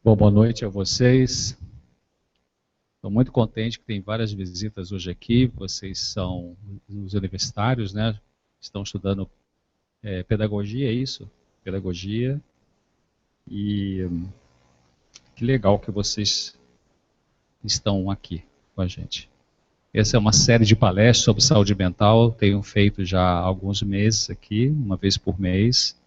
Bom, boa noite a vocês. Estou muito contente que tem várias visitas hoje aqui. Vocês são os universitários, né? Estão estudando pedagogia, é isso? Pedagogia. E que legal que vocês estão aqui com a gente. Essa é uma série de palestras sobre saúde mental. Tenho feito já há alguns meses aqui, uma vez por mês.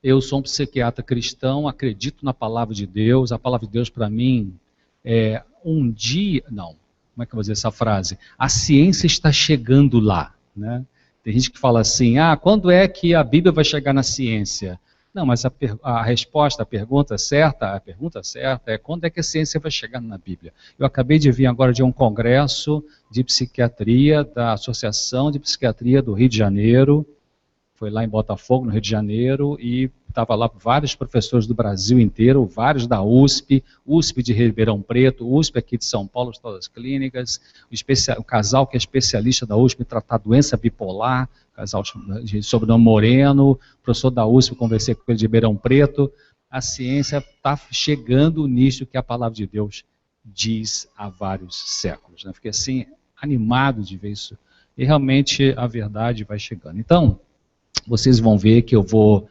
Eu sou um psiquiatra cristão, acredito na palavra de Deus. A palavra de Deus para mim é um dia... Não, como é que eu vou dizer essa frase? A ciência está chegando lá, né? Tem gente que fala assim, quando é que a Bíblia vai chegar na ciência? Não, mas a resposta, a pergunta certa é quando é que a ciência vai chegar na Bíblia? Eu acabei de vir agora de um congresso de psiquiatria da Associação de Psiquiatria do Rio de Janeiro. Foi lá em Botafogo, no Rio de Janeiro, e estava lá vários professores do Brasil inteiro, vários da USP, USP de Ribeirão Preto, USP aqui de São Paulo, todas as clínicas, o casal que é especialista da USP em tratar doença bipolar, casal de sobrenome Moreno, professor da USP, conversei com ele de Ribeirão Preto. A ciência está chegando nisso que a palavra de Deus diz há vários séculos, né? Fiquei assim, animado de ver isso, e realmente a verdade vai chegando. Então, vocês vão ver que eu vou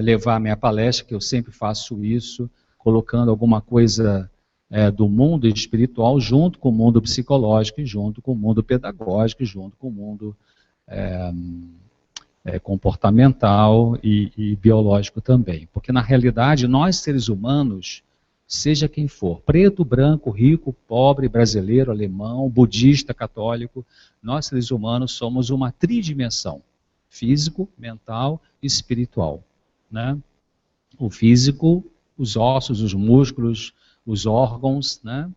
levar a minha palestra, que eu sempre faço isso, colocando alguma coisa do mundo espiritual junto com o mundo psicológico, junto com o mundo pedagógico, junto com o mundo comportamental e biológico também. Porque, na realidade, nós seres humanos, seja quem for, preto, branco, rico, pobre, brasileiro, alemão, budista, católico, nós seres humanos somos uma tridimensão. Físico, mental e espiritual, né? O físico, os ossos, os músculos, os órgãos, né?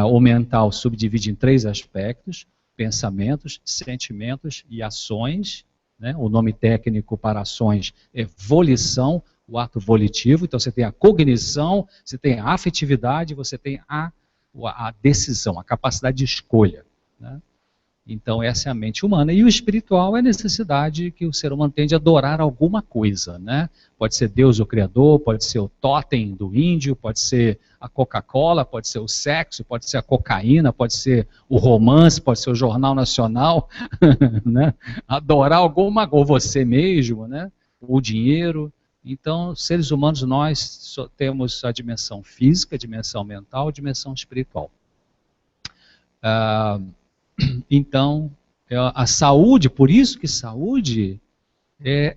O mental subdivide em 3 aspectos: pensamentos, sentimentos e ações, né? O nome técnico para ações é volição, o ato volitivo. Então você tem a cognição, você tem a afetividade, você tem a decisão, a capacidade de escolha, né? Então essa é a mente humana. E o espiritual é a necessidade que o ser humano tem de adorar alguma coisa, né? Pode ser Deus o Criador, pode ser o totem do índio, pode ser a Coca-Cola, pode ser o sexo, pode ser a cocaína, pode ser o romance, pode ser o Jornal Nacional, né? Adorar alguma coisa, ou você mesmo, né? O dinheiro. Então, seres humanos, nós só temos a dimensão física, a dimensão mental, a dimensão espiritual. Então, a saúde, por isso que saúde é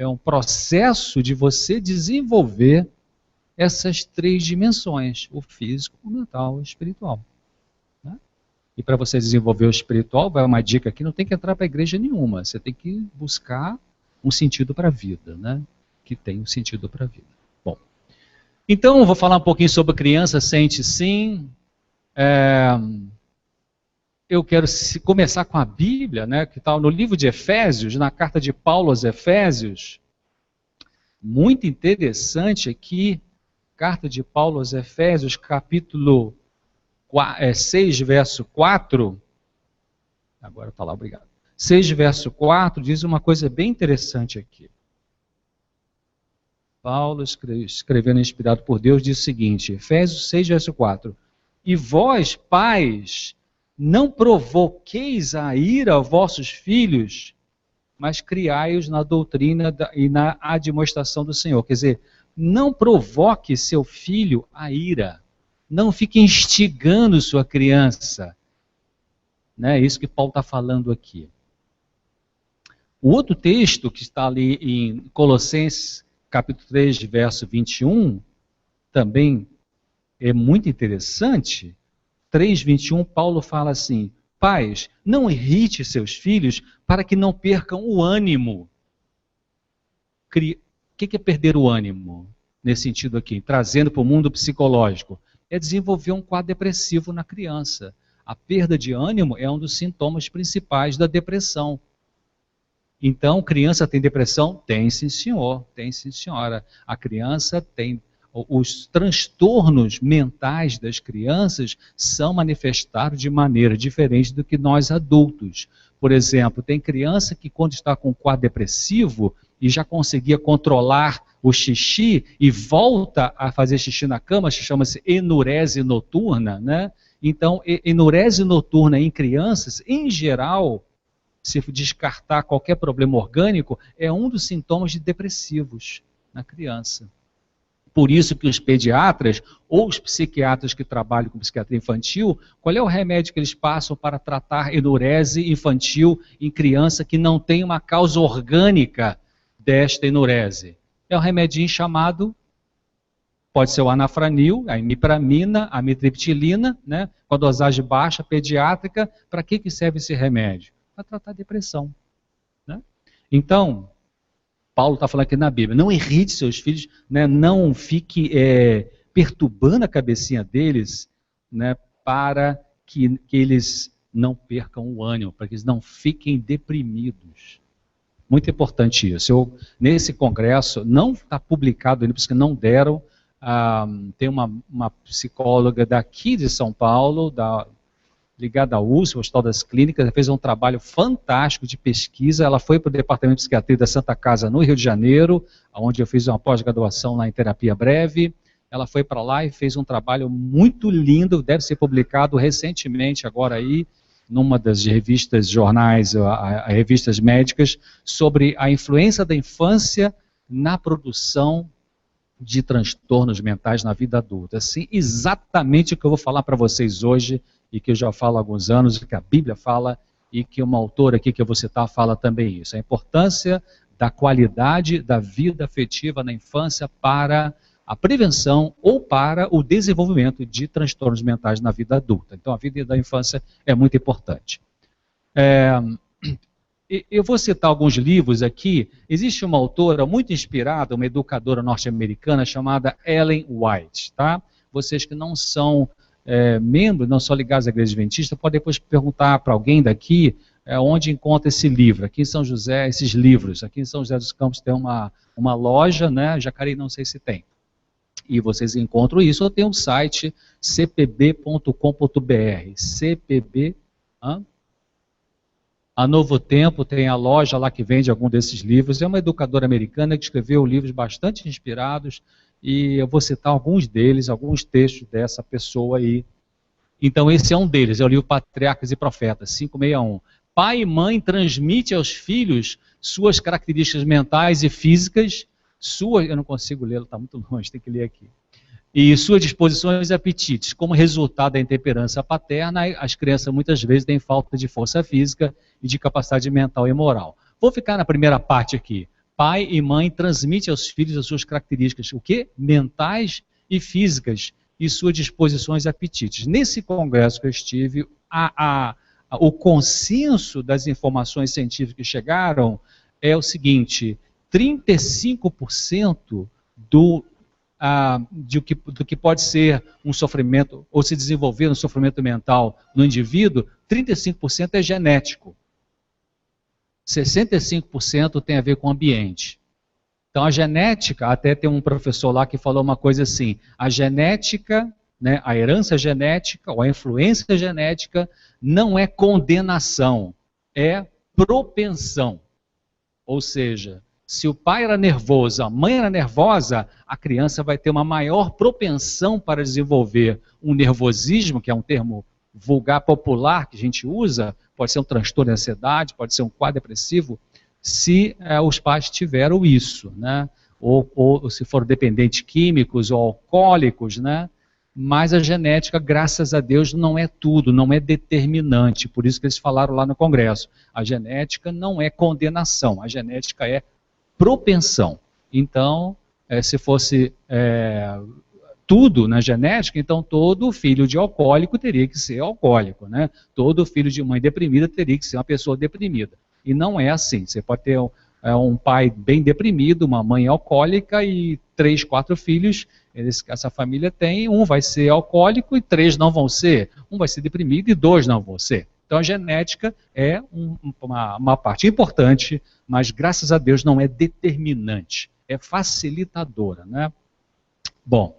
um processo de você desenvolver essas 3 dimensões, o físico, o mental e o espiritual, né? E para você desenvolver o espiritual, vai uma dica aqui, não tem que entrar para a igreja nenhuma, você tem que buscar um sentido para a vida, né? Que tem um sentido para a vida. Bom, então eu vou falar um pouquinho sobre criança sente sim. Eu quero começar com a Bíblia, né, que está no livro de Efésios, na carta de Paulo aos Efésios. Muito interessante aqui, carta de Paulo aos Efésios, capítulo 6, verso 4. Agora está lá, obrigado. 6, verso 4, diz uma coisa bem interessante aqui. Paulo, escrevendo inspirado por Deus, diz o seguinte, Efésios 6, verso 4. E vós, pais, não provoqueis a ira aos vossos filhos, mas criai-os na doutrina e na admoestação do Senhor. Quer dizer, não provoque seu filho a ira. Não fique instigando sua criança. É isso que Paulo está falando aqui. O outro texto que está ali em Colossenses, capítulo 3, verso 21, também é muito interessante. 3:21, Paulo fala assim, pais, não irrite seus filhos para que não percam o ânimo. O que é perder o ânimo? Nesse sentido aqui, trazendo para o mundo psicológico, é desenvolver um quadro depressivo na criança. A perda de ânimo é um dos sintomas principais da depressão. Então, criança tem depressão? Tem sim, senhor, tem sim, senhora. A criança tem... Os transtornos mentais das crianças são manifestados de maneira diferente do que nós adultos. Por exemplo, tem criança que quando está com um quadro depressivo, e já conseguia controlar o xixi e volta a fazer xixi na cama, chama-se enurese noturna, né? Então, enurese noturna em crianças, em geral, se descartar qualquer problema orgânico, é um dos sintomas de depressivos na criança. Por isso que os pediatras ou os psiquiatras que trabalham com psiquiatria infantil, qual é o remédio que eles passam para tratar enurese infantil em criança que não tem uma causa orgânica desta enurese? É um remedinho chamado, pode ser o anafranil, a imipramina, a amitriptilina, né, com a dosagem baixa, pediátrica. Para que serve esse remédio? Para tratar a depressão. Né? Então, Paulo está falando aqui na Bíblia, não irrite seus filhos, né, não fique perturbando a cabecinha deles, né, para que eles não percam o ânimo, para que eles não fiquem deprimidos. Muito importante isso. Nesse congresso, não está publicado ainda, porque não deram, tem uma psicóloga daqui de São Paulo, ligada à USP, o Hospital das Clínicas, ela fez um trabalho fantástico de pesquisa. Ela foi para o Departamento de Psiquiatria da Santa Casa, no Rio de Janeiro, onde eu fiz uma pós-graduação em terapia breve. Ela foi para lá e fez um trabalho muito lindo, deve ser publicado recentemente, agora aí, numa das revistas, jornais, revistas médicas, sobre a influência da infância na produção de transtornos mentais na vida adulta. Assim, exatamente o que eu vou falar para vocês hoje, e que eu já falo há alguns anos, que a Bíblia fala, e que uma autora aqui que eu vou citar fala também isso. A importância da qualidade da vida afetiva na infância para a prevenção ou para o desenvolvimento de transtornos mentais na vida adulta. Então, a vida da infância é muito importante. Eu vou citar alguns livros aqui. Existe uma autora muito inspirada, uma educadora norte-americana chamada Ellen White. Tá? Vocês que não são membros, não são ligados à Igreja Adventista, podem depois perguntar para alguém daqui onde encontra esse livro. Aqui em São José, esses livros. Aqui em São José dos Campos tem uma loja, né? Jacareí não sei se tem. E vocês encontram isso, ou tem um site cpb.com.br. CPB. A Novo Tempo tem a loja lá que vende algum desses livros. É uma educadora americana que escreveu livros bastante inspirados, e eu vou citar alguns deles, alguns textos dessa pessoa aí. Então esse é um deles, é o livro Patriarcas e Profetas, 561. Pai e mãe transmite aos filhos suas características mentais e físicas, eu não consigo ler, está muito longe, tem que ler aqui. E suas disposições e apetites. Como resultado da intemperança paterna, as crianças muitas vezes têm falta de força física e de capacidade mental e moral. Vou ficar na primeira parte aqui. Pai e mãe transmitem aos filhos as suas características, o quê? Mentais e físicas, e suas disposições e apetites. Nesse congresso que eu estive, o consenso das informações científicas que chegaram é o seguinte: 35% do que pode ser um sofrimento, ou se desenvolver um sofrimento mental no indivíduo, 35% é genético. 65% tem a ver com o ambiente. Então a genética, até tem um professor lá que falou uma coisa assim, a genética, né, a herança genética, ou a influência genética, não é condenação, é propensão. Ou seja, se o pai era nervoso, a mãe era nervosa, a criança vai ter uma maior propensão para desenvolver um nervosismo, que é um termo vulgar popular que a gente usa, pode ser um transtorno de ansiedade, pode ser um quadro depressivo, se os pais tiveram isso, né? Ou se foram dependentes químicos ou alcoólicos, né? Mas a genética, graças a Deus, não é tudo, não é determinante, por isso que eles falaram lá no congresso. A genética não é condenação, a genética é propensão. Então, se fosse tudo na genética, então todo filho de alcoólico teria que ser alcoólico, né? Todo filho de mãe deprimida teria que ser uma pessoa deprimida. E não é assim. Você pode ter um pai bem deprimido, uma mãe alcoólica e 3, 4 filhos, essa família tem, um vai ser alcoólico e 3 não vão ser. Um vai ser deprimido e 2 não vão ser. Então a genética é uma parte importante, mas graças a Deus não é determinante, é facilitadora, né? Bom,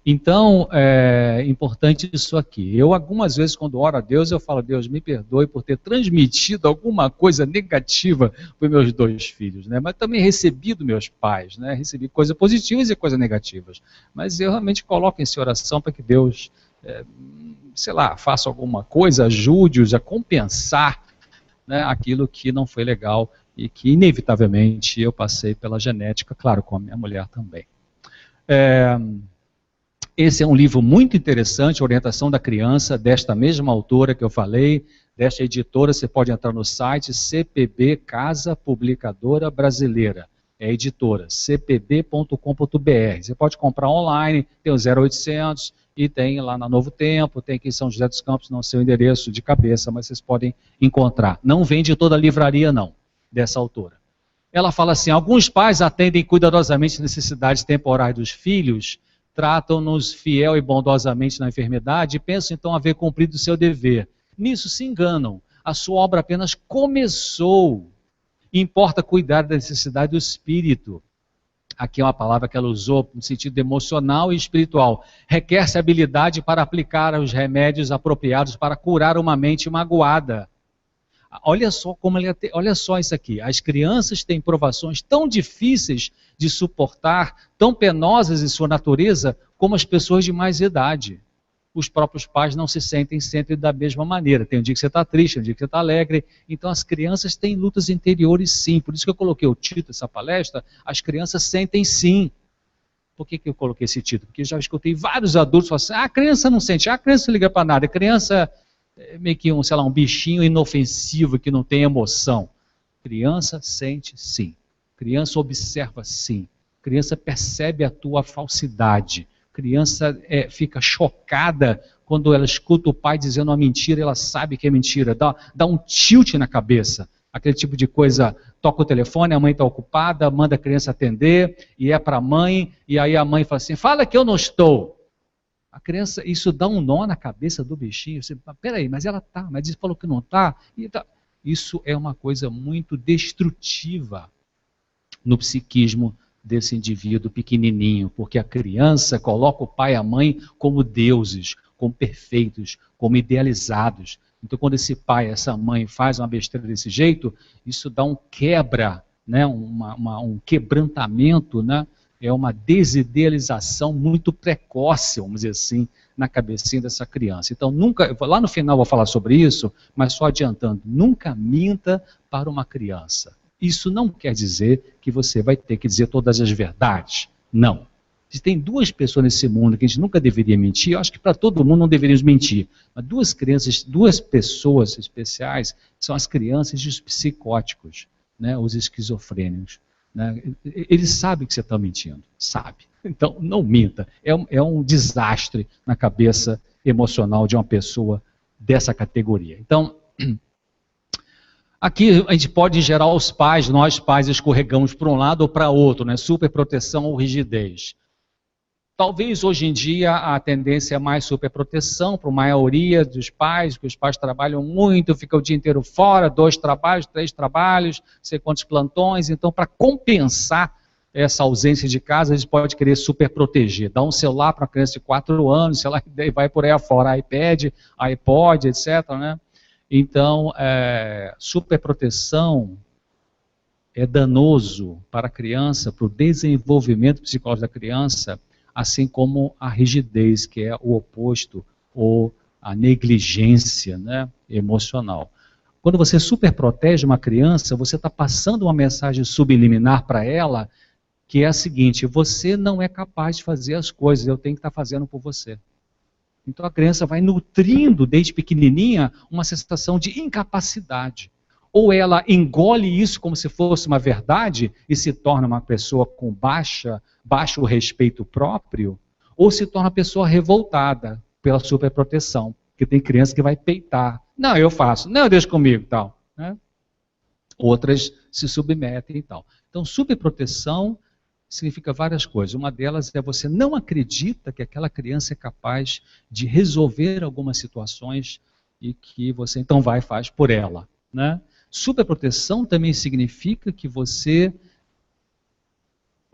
Então, é importante isso aqui. Eu, algumas vezes, quando oro a Deus, eu falo, Deus, me perdoe por ter transmitido alguma coisa negativa para os meus dois filhos, né? Mas também recebi dos meus pais, né? Recebi coisas positivas e coisas negativas. Mas eu realmente coloco em oração para que Deus, sei lá, faça alguma coisa, ajude-os a compensar, né, aquilo que não foi legal e que, inevitavelmente, eu passei pela genética, claro, com a minha mulher também. Esse é um livro muito interessante, Orientação da Criança, desta mesma autora que eu falei, desta editora. Você pode entrar no site CPB Casa Publicadora Brasileira. É a editora, cpb.com.br. Você pode comprar online, tem o 0800 e tem lá na Novo Tempo, tem aqui em São José dos Campos, não sei o endereço de cabeça, mas vocês podem encontrar. Não vende toda a livraria, não, dessa autora. Ela fala assim, alguns pais atendem cuidadosamente as necessidades temporais dos filhos, tratam-nos fiel e bondosamente na enfermidade e pensam então haver cumprido o seu dever. Nisso se enganam. A sua obra apenas começou. Importa cuidar da necessidade do espírito. Aqui é uma palavra que ela usou no sentido emocional e espiritual. Requer-se habilidade para aplicar os remédios apropriados para curar uma mente magoada. Olha só olha só isso aqui. As crianças têm provações tão difíceis de suportar, tão penosas em sua natureza, como as pessoas de mais idade. Os próprios pais não se sentem sempre da mesma maneira. Tem um dia que você está triste, um dia que você está alegre. Então as crianças têm lutas interiores sim. Por isso que eu coloquei o título dessa palestra, As Crianças Sentem Sim. Por que eu coloquei esse título? Porque eu já escutei vários adultos falando assim, a criança não sente, a criança não liga para nada, a criança é meio que sei lá, um bichinho inofensivo que não tem emoção. Criança sente sim. Criança observa sim. Criança percebe a tua falsidade. Criança fica chocada quando ela escuta o pai dizendo uma mentira, ela sabe que é mentira. Dá um tilt na cabeça. Aquele tipo de coisa, toca o telefone, a mãe está ocupada, manda a criança atender, e é para a mãe, e aí a mãe fala assim, fala que eu não estou. A criança, isso dá um nó na cabeça do bichinho. Você, peraí, mas ela tá, mas ele falou que não tá. Isso é uma coisa muito destrutiva no psiquismo desse indivíduo pequenininho, porque a criança coloca o pai e a mãe como deuses, como perfeitos, como idealizados. Então, quando esse pai, essa mãe faz uma besteira desse jeito, isso dá um quebra, né, um quebrantamento, né? É uma desidealização muito precoce, vamos dizer assim, na cabecinha dessa criança. Então, nunca, lá no final vou falar sobre isso, mas só adiantando, nunca minta para uma criança. Isso não quer dizer que você vai ter que dizer todas as verdades. Não. Se tem duas pessoas nesse mundo que a gente nunca deveria mentir, eu acho que para todo mundo não deveríamos mentir. Mas duas pessoas especiais são as crianças e os psicóticos, né, os esquizofrênicos. Né? Ele sabe que você está mentindo, sabe. Então, não minta. É um desastre na cabeça emocional de uma pessoa dessa categoria. Então, aqui a gente pode, em geral, nós pais escorregamos para um lado ou para outro, né? Superproteção ou rigidez. Talvez hoje em dia a tendência é mais superproteção para a maioria dos pais, porque os pais trabalham muito, ficam o dia inteiro fora, 2 trabalhos, 3 trabalhos, não sei quantos plantões. Então, para compensar essa ausência de casa, eles podem querer superproteger. Dá um celular para uma criança de 4 anos, sei lá, e vai por aí afora, iPad, iPod, etc. Né? Então, superproteção é danoso para a criança, para o desenvolvimento psicológico da criança, assim como a rigidez, que é o oposto, ou a negligência, né, emocional. Quando você superprotege uma criança, você está passando uma mensagem subliminar para ela, que é a seguinte, você não é capaz de fazer as coisas, eu tenho que estar fazendo por você. Então a criança vai nutrindo, desde pequenininha, uma sensação de incapacidade. Ou ela engole isso como se fosse uma verdade e se torna uma pessoa com baixo respeito próprio, ou se torna uma pessoa revoltada pela superproteção, porque tem criança que vai peitar. Não, eu faço. Não, deixa comigo, tal. Né? Outras se submetem e tal. Então, superproteção significa várias coisas. Uma delas é você não acredita que aquela criança é capaz de resolver algumas situações e que você então vai e faz por ela, né? Superproteção também significa que você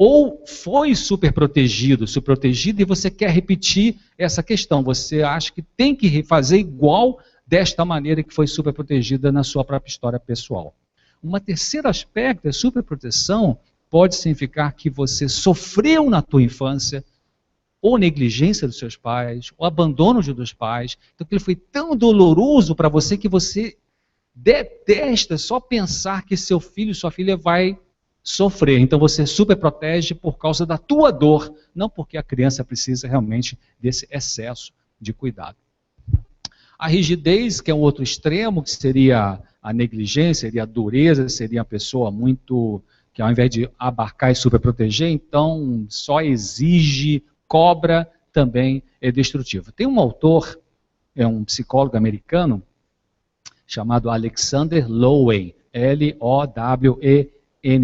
ou foi superprotegido, e você quer repetir essa questão. Você acha que tem que fazer igual desta maneira que foi superprotegida na sua própria história pessoal. Um terceiro aspecto é superproteção pode significar que você sofreu na tua infância ou negligência dos seus pais, ou abandono dos pais. Então aquilo foi tão doloroso para você que você detesta só pensar que seu filho, sua filha vai sofrer. Então você superprotege por causa da tua dor, não porque a criança precisa realmente desse excesso de cuidado. A rigidez, que é um outro extremo, que seria a negligência, seria a dureza, seria a pessoa muito, que ao invés de abarcar e superproteger, então só exige, cobra, também é destrutivo. Tem um autor, é um psicólogo americano, chamado Alexander Lowen, L-O-W-E-N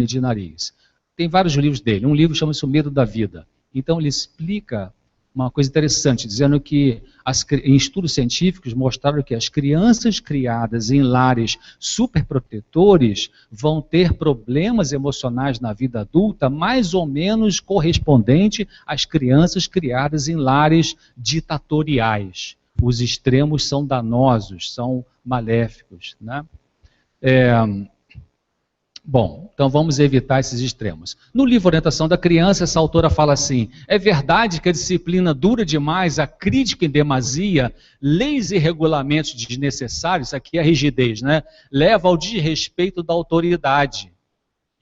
de nariz. Tem vários livros dele, um livro chama-se O Medo da Vida. Então ele explica uma coisa interessante, dizendo que em estudos científicos mostraram que as crianças criadas em lares superprotetores vão ter problemas emocionais na vida adulta mais ou menos correspondente às crianças criadas em lares ditatoriais. Os extremos são danosos, são maléficos, né? Bom, então vamos evitar esses extremos. No livro Orientação da Criança, essa autora fala assim: é verdade que a disciplina dura demais, a crítica em demasia, leis e regulamentos desnecessários, isso aqui é a rigidez, né? Leva ao desrespeito da autoridade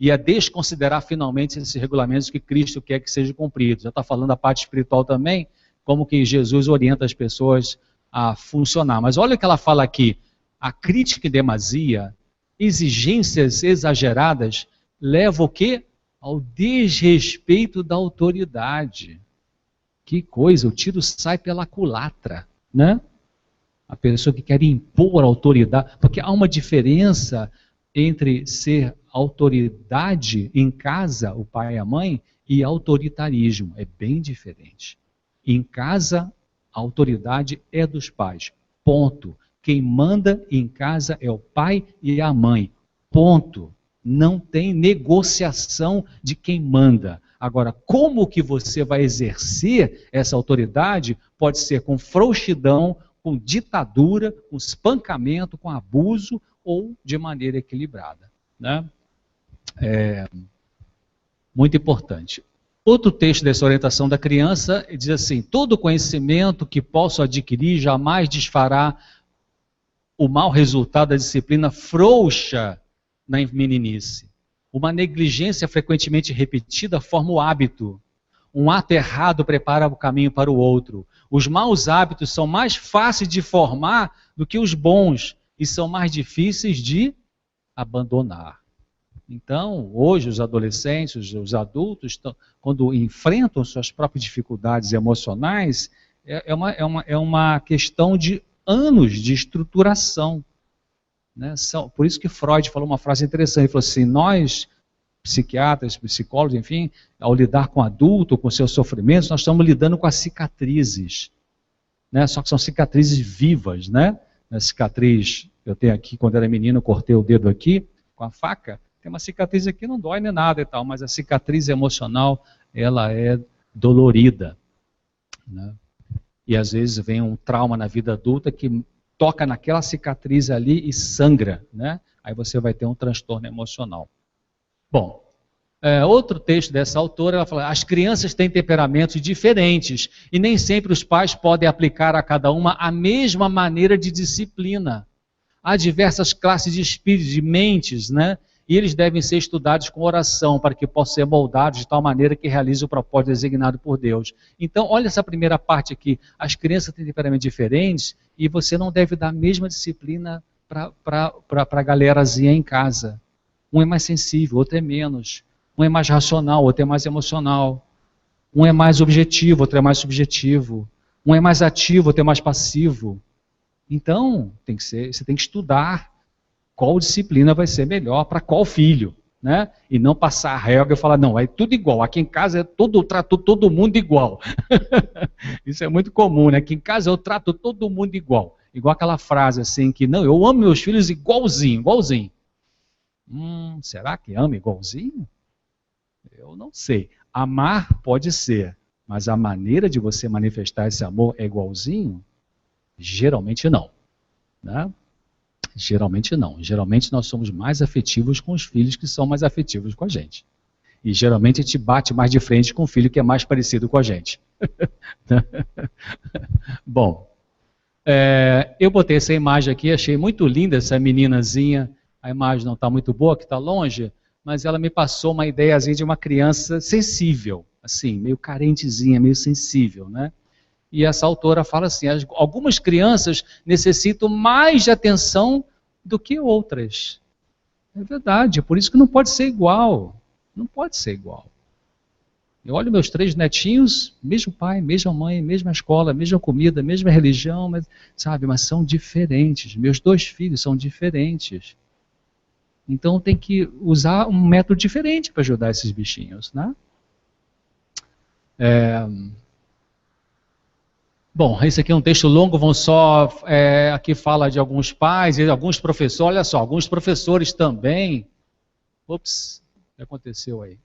e a desconsiderar finalmente esses regulamentos que Cristo quer que sejam cumpridos. Já está falando da parte espiritual também, como que Jesus orienta as pessoas a funcionar. Mas olha o que ela fala aqui: a crítica em demasia, exigências exageradas, levam o quê? Ao desrespeito da autoridade. Que coisa, o tiro sai pela culatra, né? A pessoa que quer impor autoridade, porque há uma diferença entre ser autoridade em casa, o pai e a mãe, e autoritarismo, é bem diferente. Em casa, a autoridade é dos pais, ponto. Quem manda em casa é o pai e a mãe, ponto. Não tem negociação de quem manda. Agora, como que você vai exercer essa autoridade? Pode ser com frouxidão, com ditadura, com espancamento, com abuso ou de maneira equilibrada, né? Muito importante. Outro texto dessa orientação da criança diz assim: todo conhecimento que posso adquirir jamais desfará o mau resultado da disciplina frouxa na meninice. Uma negligência frequentemente repetida forma o hábito. Um ato errado prepara o caminho para o outro. Os maus hábitos são mais fáceis de formar do que os bons e são mais difíceis de abandonar. Então, hoje os adolescentes, os adultos, quando enfrentam suas próprias dificuldades emocionais, é uma questão de anos de estruturação, né? Por isso que Freud falou uma frase interessante, ele falou assim: nós, psiquiatras, psicólogos, enfim, ao lidar com o adulto, com seus sofrimentos, nós estamos lidando com as cicatrizes, né? Só que são cicatrizes vivas, né? A cicatriz, eu tenho aqui, quando era menino, eu cortei o dedo aqui com a faca, tem uma cicatriz aqui, não dói nem nada e tal, mas a cicatriz emocional, ela é dolorida, né? E às vezes vem um trauma na vida adulta que toca naquela cicatriz ali e sangra, né? Aí você vai ter um transtorno emocional. Bom, outro texto dessa autora, ela fala: as crianças têm temperamentos diferentes e nem sempre os pais podem aplicar a cada uma a mesma maneira de disciplina. Há diversas classes de espíritos, de mentes, né? E eles devem ser estudados com oração, para que possam ser moldados de tal maneira que realizem o propósito designado por Deus. Então, olha essa primeira parte aqui. As crianças têm temperamentos diferentes e você não deve dar a mesma disciplina para a galerazinha em casa. Um é mais sensível, outro é menos. Um é mais racional, outro é mais emocional. Um é mais objetivo, outro é mais subjetivo. Um é mais ativo, outro é mais passivo. Então, você tem que estudar qual disciplina vai ser melhor para qual filho, né? E não passar a regra e falar: não, é tudo igual, aqui em casa trato todo mundo igual. Isso é muito comum, né? Aqui em casa eu trato todo mundo igual. Igual aquela frase assim que: não, eu amo meus filhos igualzinho, igualzinho. Será que ama igualzinho? Eu não sei. amar pode ser, mas a maneira de você manifestar esse amor é igualzinho? Geralmente não, né? Geralmente não. Geralmente nós somos mais afetivos com os filhos que são mais afetivos com a gente. E geralmente a gente bate mais de frente com o filho que é mais parecido com a gente. Bom, eu botei essa imagem aqui, achei muito linda essa meninazinha. A imagem não está muito boa, que está longe, mas ela me passou uma ideiazinha de uma criança sensível, assim, meio carentezinha, meio sensível, né? E essa autora fala assim, algumas crianças necessitam mais de atenção do que outras. É verdade, por isso que não pode ser igual. Não pode ser igual. Eu olho meus 3 netinhos, mesmo pai, mesma mãe, mesma escola, mesma comida, mesma religião, mas são diferentes. Meus 2 filhos são diferentes. Então tem que usar um método diferente para ajudar esses bichinhos, né? Bom, esse aqui é um texto longo, aqui fala de alguns pais e alguns professores, olha só, alguns professores também. Ops, o que aconteceu aí?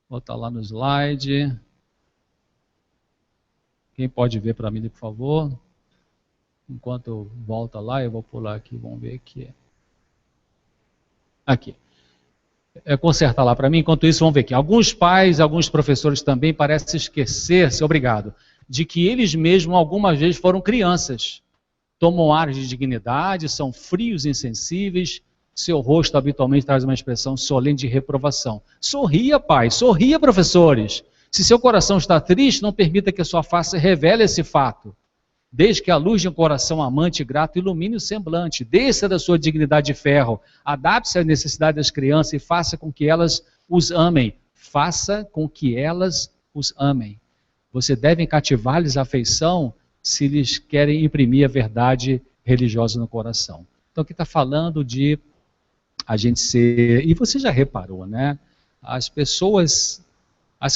Vou botar lá no slide. Quem pode ver para mim, por favor? Enquanto volta lá, eu vou pular aqui, vamos ver aqui. Aqui. Conserta lá para mim, enquanto isso vamos ver aqui. Alguns pais, alguns professores também parecem esquecer-se, obrigado, de que eles mesmos algumas vezes foram crianças. Tomam ar de dignidade, são frios e insensíveis, seu rosto habitualmente traz uma expressão solene de reprovação. Sorria, pai, sorria, professores. Se seu coração está triste, não permita que a sua face revele esse fato. Desde que a luz de um coração amante e grato ilumine o semblante, desça da sua dignidade de ferro, adapte-se às necessidades das crianças e faça com que elas os amem. Faça com que elas os amem. Você deve cativar-lhes a afeição se lhes querem imprimir a verdade religiosa no coração. Então aqui está falando de a gente ser... E você já reparou, né? As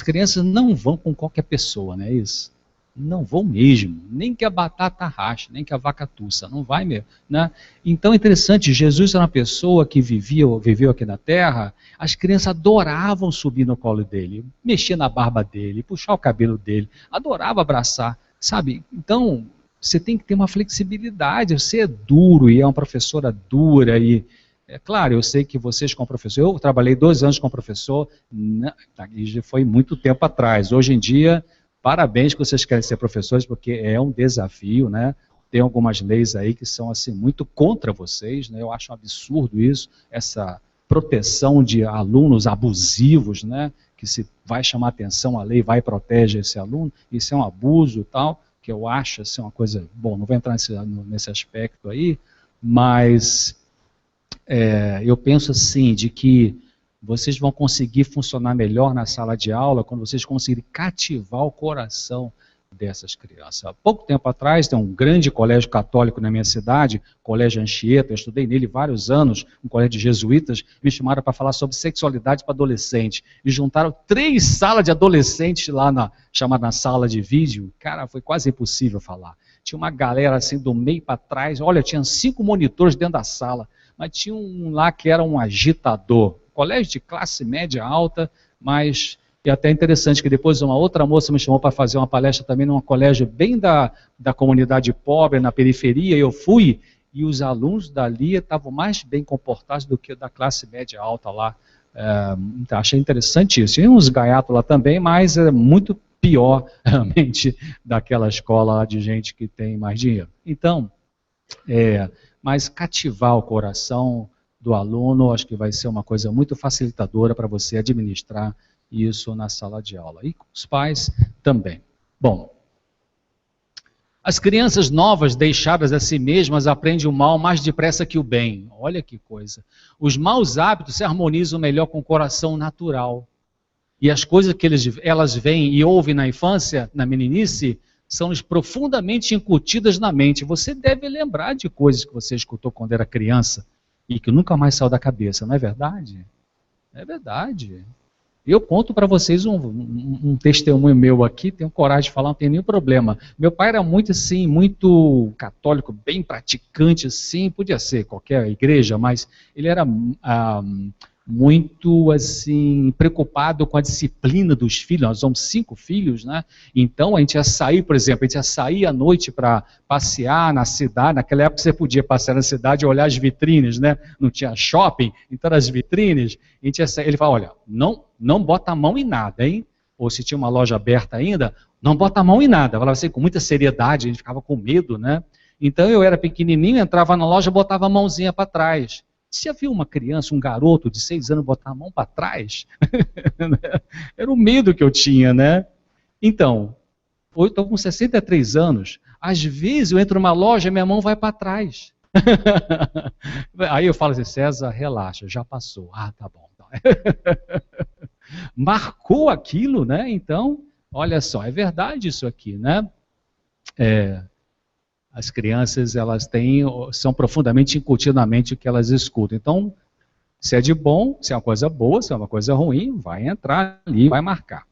crianças não vão com qualquer pessoa, não é isso? Não vão mesmo, nem que a batata rache, nem que a vaca tussa, não vai mesmo, né? Então é interessante, Jesus era uma pessoa que viveu aqui na terra, as crianças adoravam subir no colo dele, mexer na barba dele, puxar o cabelo dele, adorava abraçar, sabe? Então, você tem que ter uma flexibilidade, você é duro e é uma professora dura e... É claro, eu sei que vocês como professor, eu trabalhei 2 anos como professor, já foi muito tempo atrás, hoje em dia... Parabéns que vocês querem ser professores, porque é um desafio, né? Tem algumas leis aí que são assim muito contra vocês, né? Eu acho um absurdo isso, essa proteção de alunos abusivos, né? Que se vai chamar atenção, a lei vai e protege esse aluno, isso é um abuso e tal, que eu acho assim, uma coisa... Bom, não vou entrar nesse aspecto aí, mas eu penso assim, de que vocês vão conseguir funcionar melhor na sala de aula quando vocês conseguirem cativar o coração dessas crianças. Há pouco tempo atrás, tem um grande colégio católico na minha cidade, Colégio Anchieta, eu estudei nele vários anos, um colégio de jesuítas, me chamaram para falar sobre sexualidade para adolescente, e juntaram 3 salas de adolescentes lá, chamada na sala de vídeo, cara, foi quase impossível falar. Tinha uma galera assim do meio para trás, olha, tinha 5 monitores dentro da sala, mas tinha um lá que era um agitador, colégio de classe média alta, mas é até interessante que depois uma outra moça me chamou para fazer uma palestra também num colégio bem da comunidade pobre, na periferia, eu fui, e os alunos dali estavam mais bem comportados do que da classe média alta lá. Então, achei interessante isso. Tinha uns gaiatos lá também, mas é muito pior, realmente, daquela escola lá de gente que tem mais dinheiro. Então, mas cativar o coração do aluno, acho que vai ser uma coisa muito facilitadora para você administrar isso na sala de aula. E com os pais também. Bom, as crianças novas deixadas a si mesmas aprendem o mal mais depressa que o bem. Olha que coisa. Os maus hábitos se harmonizam melhor com o coração natural. E as coisas que elas veem e ouvem na infância, na meninice, são-lhes profundamente incutidas na mente. Você deve lembrar de coisas que você escutou quando era criança, e que nunca mais saiu da cabeça, não é verdade? É verdade. Eu conto para vocês um testemunho meu aqui, tenho coragem de falar, não tem nenhum problema. Meu pai era muito assim, muito católico, bem praticante assim, podia ser qualquer igreja, mas ele era muito assim preocupado com a disciplina dos filhos. Nós somos 5 filhos, né? Então a gente ia sair, por exemplo, a gente ia sair à noite para passear na cidade. Naquela época você podia passear na cidade e olhar as vitrines, né? Não tinha shopping, então as vitrines. A gente ia sair, ele falava, olha, não bota a mão em nada, hein? Ou se tinha uma loja aberta ainda, não bota a mão em nada. Falava assim com muita seriedade, a gente ficava com medo, né? Então eu era pequenininho, entrava na loja, botava a mãozinha para trás. Você já viu uma criança, um garoto de 6 anos botar a mão para trás? Era o medo que eu tinha, né? Então, eu estou com 63 anos, às vezes eu entro numa loja e minha mão vai para trás. Aí eu falo assim, César, relaxa, já passou. Ah, tá bom. Marcou aquilo, né? Então, olha só, é verdade isso aqui, né? As crianças, elas são profundamente incutidas na mente o que elas escutam. Então, se é de bom, se é uma coisa boa, se é uma coisa ruim, vai entrar ali, vai marcar.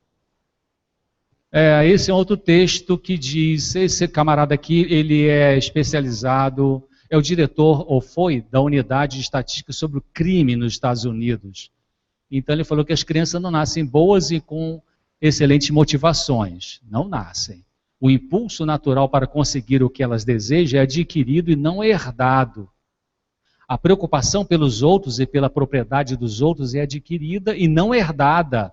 Esse é outro texto que diz, esse camarada aqui, ele é especializado, é o diretor, ou foi, da unidade de estatística sobre o crime nos Estados Unidos. Então ele falou que as crianças não nascem boas e com excelentes motivações. Não nascem. O impulso natural para conseguir o que elas desejam é adquirido e não herdado. A preocupação pelos outros e pela propriedade dos outros é adquirida e não herdada.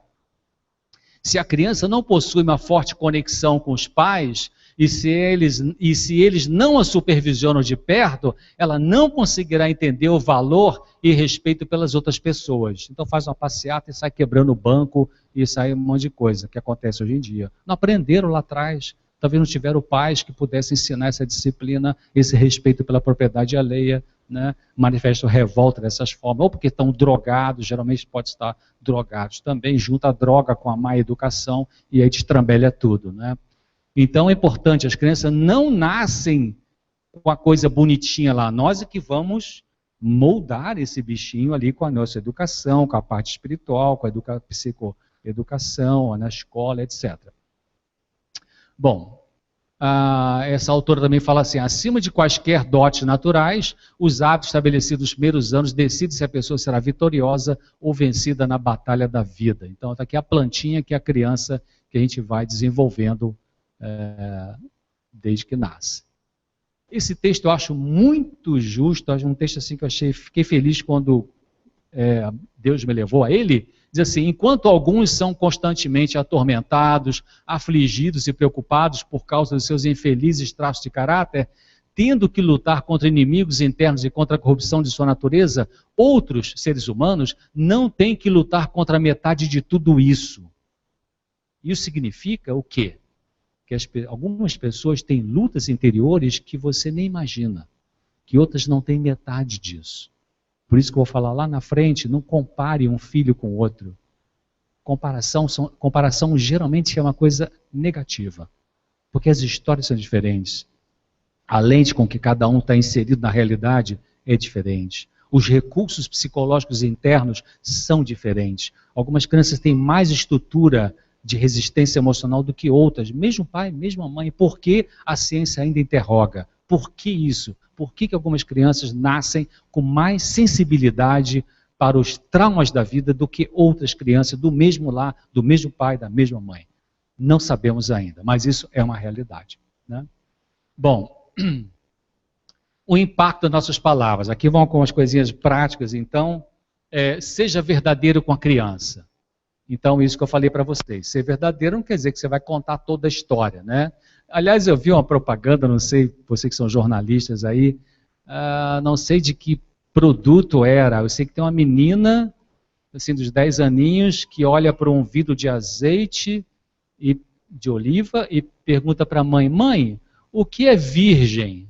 Se a criança não possui uma forte conexão com os pais, e se eles não a supervisionam de perto, ela não conseguirá entender o valor e respeito pelas outras pessoas. Então faz uma passeata e sai quebrando o banco e sai um monte de coisa, que acontece hoje em dia. Não aprenderam lá atrás, talvez não tiveram pais que pudessem ensinar essa disciplina, esse respeito pela propriedade alheia, né? Manifestam revolta dessas formas, ou porque estão drogados, geralmente pode estar drogados também, junta a droga com a má educação e aí destrambelha tudo, né? Então é importante, as crianças não nascem com a coisa bonitinha lá, nós é que vamos moldar esse bichinho ali com a nossa educação, com a parte espiritual, com a psicoeducação, na escola, etc. Bom, essa autora também fala assim, acima de quaisquer dotes naturais, os hábitos estabelecidos nos primeiros anos decidem se a pessoa será vitoriosa ou vencida na batalha da vida. Então está aqui a plantinha que é a criança que a gente vai desenvolvendo desde que nasce. Esse texto eu acho muito justo, é um texto assim que eu fiquei feliz quando Deus me levou a ele. Diz assim, enquanto alguns são constantemente atormentados, afligidos e preocupados por causa dos seus infelizes traços de caráter, tendo que lutar contra inimigos internos e contra a corrupção de sua natureza, outros seres humanos não têm que lutar contra a metade de tudo isso. Isso significa o quê? Que algumas pessoas têm lutas interiores que você nem imagina, que outras não têm metade disso. Por isso que eu vou falar lá na frente, não compare um filho com o outro. Comparação geralmente é uma coisa negativa, porque as histórias são diferentes. A lente com que cada um está inserido na realidade é diferente. Os recursos psicológicos internos são diferentes. Algumas crianças têm mais estrutura de resistência emocional do que outras, mesmo pai, mesma mãe. Por que a ciência ainda interroga? Por que isso? Por que algumas crianças nascem com mais sensibilidade para os traumas da vida do que outras crianças do mesmo lar, do mesmo pai, da mesma mãe? Não sabemos ainda, mas isso é uma realidade, né? Bom, o impacto das nossas palavras. Aqui vão com as coisinhas práticas, então, seja verdadeiro com a criança. Então, isso que eu falei para vocês. Ser verdadeiro não quer dizer que você vai contar toda a história, né? Aliás, eu vi uma propaganda, não sei, vocês que são jornalistas aí, não sei de que produto era. Eu sei que tem uma menina, assim, dos 10 aninhos, que olha para um vidro de azeite e de oliva e pergunta para a mãe, mãe, o que é virgem?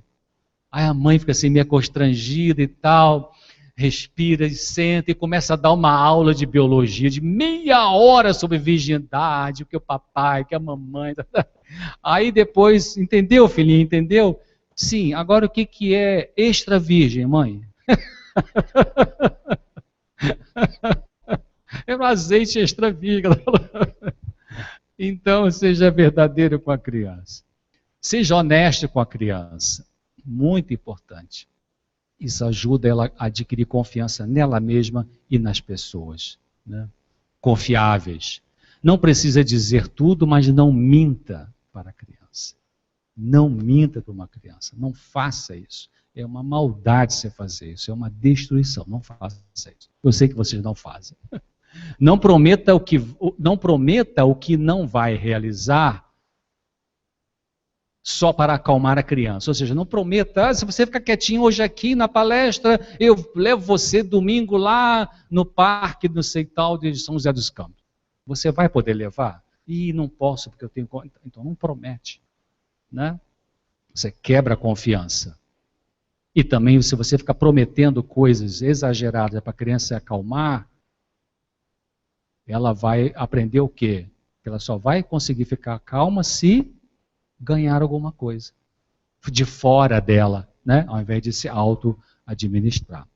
Aí a mãe fica assim, meio constrangida e tal, respira e senta e começa a dar uma aula de biologia de meia hora sobre virgindade, o que o papai, o que a mamãe... Aí depois, entendeu, filhinha, entendeu? Sim, agora o que é extra virgem, mãe? É um azeite extra virgem. Então, seja verdadeiro com a criança. Seja honesto com a criança. Muito importante. Isso ajuda ela a adquirir confiança nela mesma e nas pessoas, né? Confiáveis. Não precisa dizer tudo, mas não minta para a criança. Não minta para uma criança. Não faça isso. É uma maldade você fazer isso. É uma destruição. Não faça isso. Eu sei que vocês não fazem. Não prometa o que não vai realizar só para acalmar a criança. Ou seja, não prometa, se você ficar quietinho hoje aqui na palestra, eu levo você domingo lá no parque, não sei tal, de São José dos Campos. Você vai poder levar? Ih, não posso, porque eu tenho... Então não promete, né? Você quebra a confiança. E também, se você ficar prometendo coisas exageradas para a criança se acalmar, ela vai aprender o quê? Que ela só vai conseguir ficar calma se ganhar alguma coisa de fora dela, né? Ao invés de se auto-administrar.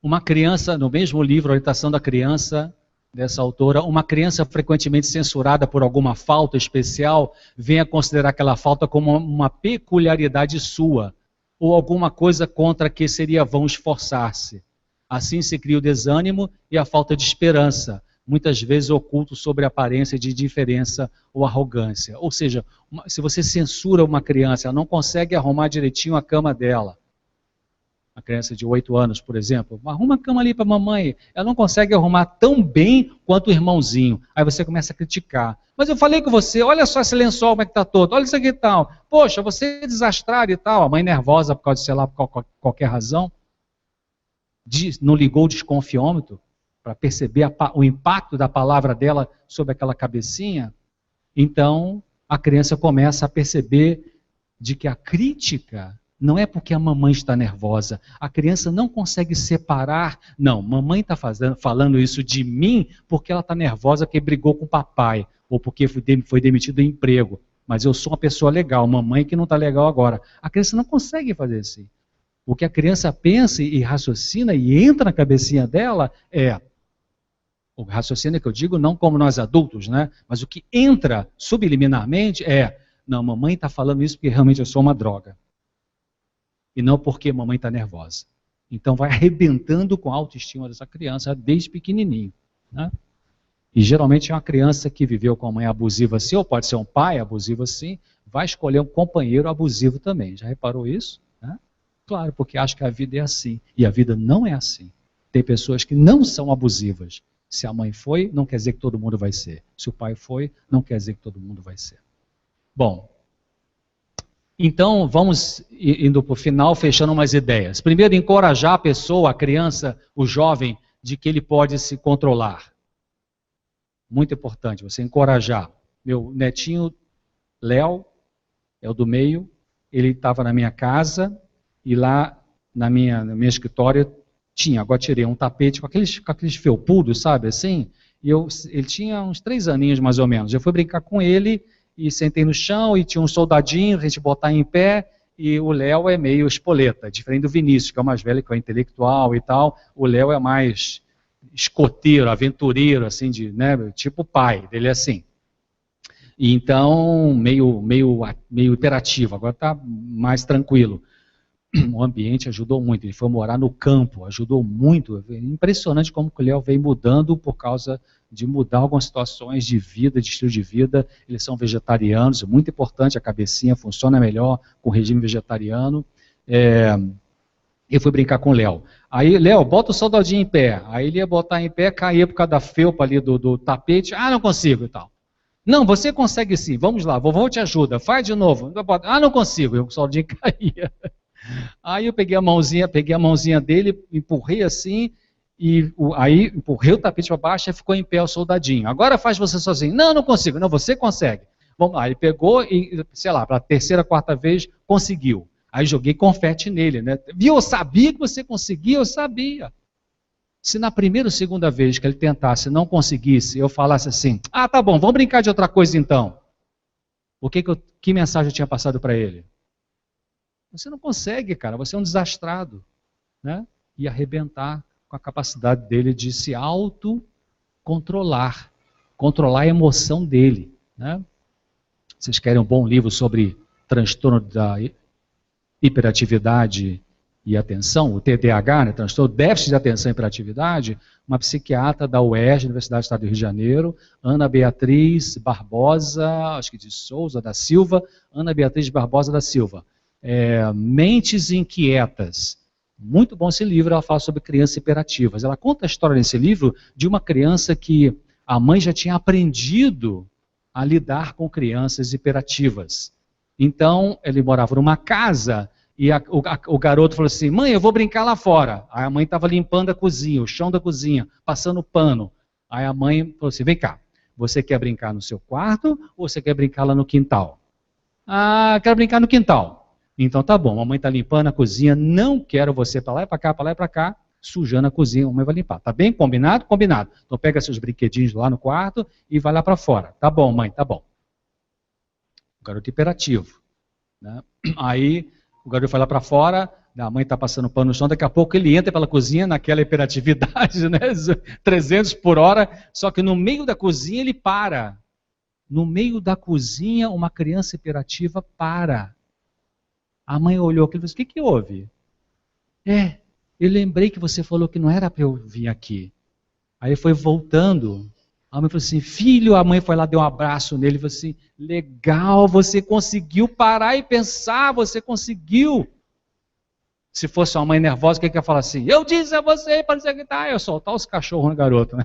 Uma criança, no mesmo livro, Orientação da Criança, dessa autora, uma criança frequentemente censurada por alguma falta especial, venha considerar aquela falta como uma peculiaridade sua, ou alguma coisa contra que seria vão esforçar-se. Assim se cria o desânimo e a falta de esperança, muitas vezes oculto sobre a aparência de indiferença ou arrogância. Ou seja, se você censura uma criança, ela não consegue arrumar direitinho a cama dela. Uma criança de 8 anos, por exemplo, arruma a cama ali para a mamãe. Ela não consegue arrumar tão bem quanto o irmãozinho. Aí você começa a criticar. Mas eu falei com você, olha só esse lençol como é que está todo, olha isso aqui e tal. Poxa, você é desastrado e tal. A mãe nervosa por causa de, sei lá, por qualquer razão. Não ligou o desconfiômetro para perceber o impacto da palavra dela sobre aquela cabecinha. Então, a criança começa a perceber de que a crítica não é porque a mamãe está nervosa. A criança não consegue separar. Não, mamãe está falando isso de mim porque ela está nervosa porque brigou com o papai. Ou porque foi demitido do emprego. Mas eu sou uma pessoa legal, mamãe que não está legal agora. A criança não consegue fazer assim. O que a criança pensa e raciocina e entra na cabecinha dela é... O raciocínio que eu digo não como nós adultos, né? Mas o que entra subliminarmente é... Não, mamãe está falando isso porque realmente eu sou uma droga. E não porque mamãe está nervosa. Então vai arrebentando com a autoestima dessa criança desde pequenininho, né? E geralmente é uma criança que viveu com a mãe abusiva assim, ou pode ser um pai abusivo assim, vai escolher um companheiro abusivo também. Já reparou isso? Né? Claro, porque acha que a vida é assim. E a vida não é assim. Tem pessoas que não são abusivas. Se a mãe foi, não quer dizer que todo mundo vai ser. Se o pai foi, não quer dizer que todo mundo vai ser. Bom, então, vamos indo para o final, fechando umas ideias. Primeiro, encorajar a pessoa, a criança, o jovem, de que ele pode se controlar. Muito importante, você encorajar. Meu netinho, Léo, é o do meio, ele estava na minha casa, e lá na minha escritório tinha, agora tirei um tapete com aqueles felpudos, sabe, assim, e ele tinha uns 3 aninhos mais ou menos. Eu fui brincar com ele, e sentei no chão, e tinha um soldadinho, a gente botar em pé, e o Léo é meio espoleta, diferente do Vinícius, que é o mais velho, que é o intelectual e tal, o Léo é mais escoteiro, aventureiro, assim, né, tipo o pai, dele é assim. E então, meio hiperativo, agora está mais tranquilo. O ambiente ajudou muito, ele foi morar no campo, ajudou muito. Impressionante como o Léo vem mudando por causa de mudar algumas situações de vida, de estilo de vida. Eles são vegetarianos, é muito importante, a cabecinha funciona melhor com o regime vegetariano. Eu fui brincar com o Léo. Aí, Léo, bota o soldadinho em pé. Aí ele ia botar em pé, caía por causa da felpa ali do tapete. Ah, não consigo e tal. Não, você consegue sim, vamos lá, vovô te ajuda, faz de novo. Ah, não consigo, o soldadinho caía. Aí eu peguei a mãozinha dele, empurrei assim, e aí empurrei o tapete para baixo e ficou em pé o soldadinho. Agora faz você sozinho. Não, não consigo. Não, você consegue. Vamos lá, ele pegou e, sei lá, para a 3ª, 4ª vez, conseguiu. Aí joguei confete nele, né? Viu, eu sabia que você conseguia, eu sabia. Se na 1ª ou 2ª vez que ele tentasse e não conseguisse, eu falasse assim, ah, tá bom, vamos brincar de outra coisa então. Que mensagem eu tinha passado para ele? Você não consegue, cara, você é um desastrado, né? E arrebentar com a capacidade dele de se autocontrolar, controlar a emoção dele, né? Vocês querem um bom livro sobre transtorno da hiperatividade e atenção, o TDAH, né, transtorno déficit de atenção e hiperatividade, uma psiquiatra da UERJ, Universidade do Estado do Rio de Janeiro, Ana Beatriz Barbosa, acho que de Souza da Silva, Ana Beatriz Barbosa da Silva. Mentes Inquietas. Muito bom esse livro, ela fala sobre crianças hiperativas. Ela conta a história nesse livro de uma criança que a mãe já tinha aprendido a lidar com crianças hiperativas. Então, ele morava numa casa e o garoto falou assim, mãe, eu vou brincar lá fora. Aí a mãe estava limpando a cozinha, o chão da cozinha, passando pano. Aí a mãe falou assim, vem cá, você quer brincar no seu quarto ou você quer brincar lá no quintal? Ah, quero brincar no quintal. Então tá bom, a mãe está limpando a cozinha, não quero você para lá e para cá, para lá e para cá, sujando a cozinha, a mãe vai limpar. Tá bem? Combinado? Combinado. Então pega seus brinquedinhos lá no quarto e vai lá para fora. Tá bom, mãe, tá bom. O garoto hiperativo. Né? Aí o garoto foi lá para fora, a mãe está passando pano no chão, daqui a pouco ele entra pela cozinha naquela hiperatividade, né? 300 por hora, só que no meio da cozinha ele para. No meio da cozinha, uma criança hiperativa para. A mãe olhou aquilo e disse, o que houve? Eu lembrei que você falou que não era para eu vir aqui. Aí foi voltando. A mãe falou assim, filho, a mãe foi lá, deu um abraço nele e falou assim, legal, você conseguiu parar e pensar, você conseguiu. Se fosse uma mãe nervosa, o que ia falar assim? Eu disse a você para dizer que tá, eu soltar os cachorros no garoto. Né?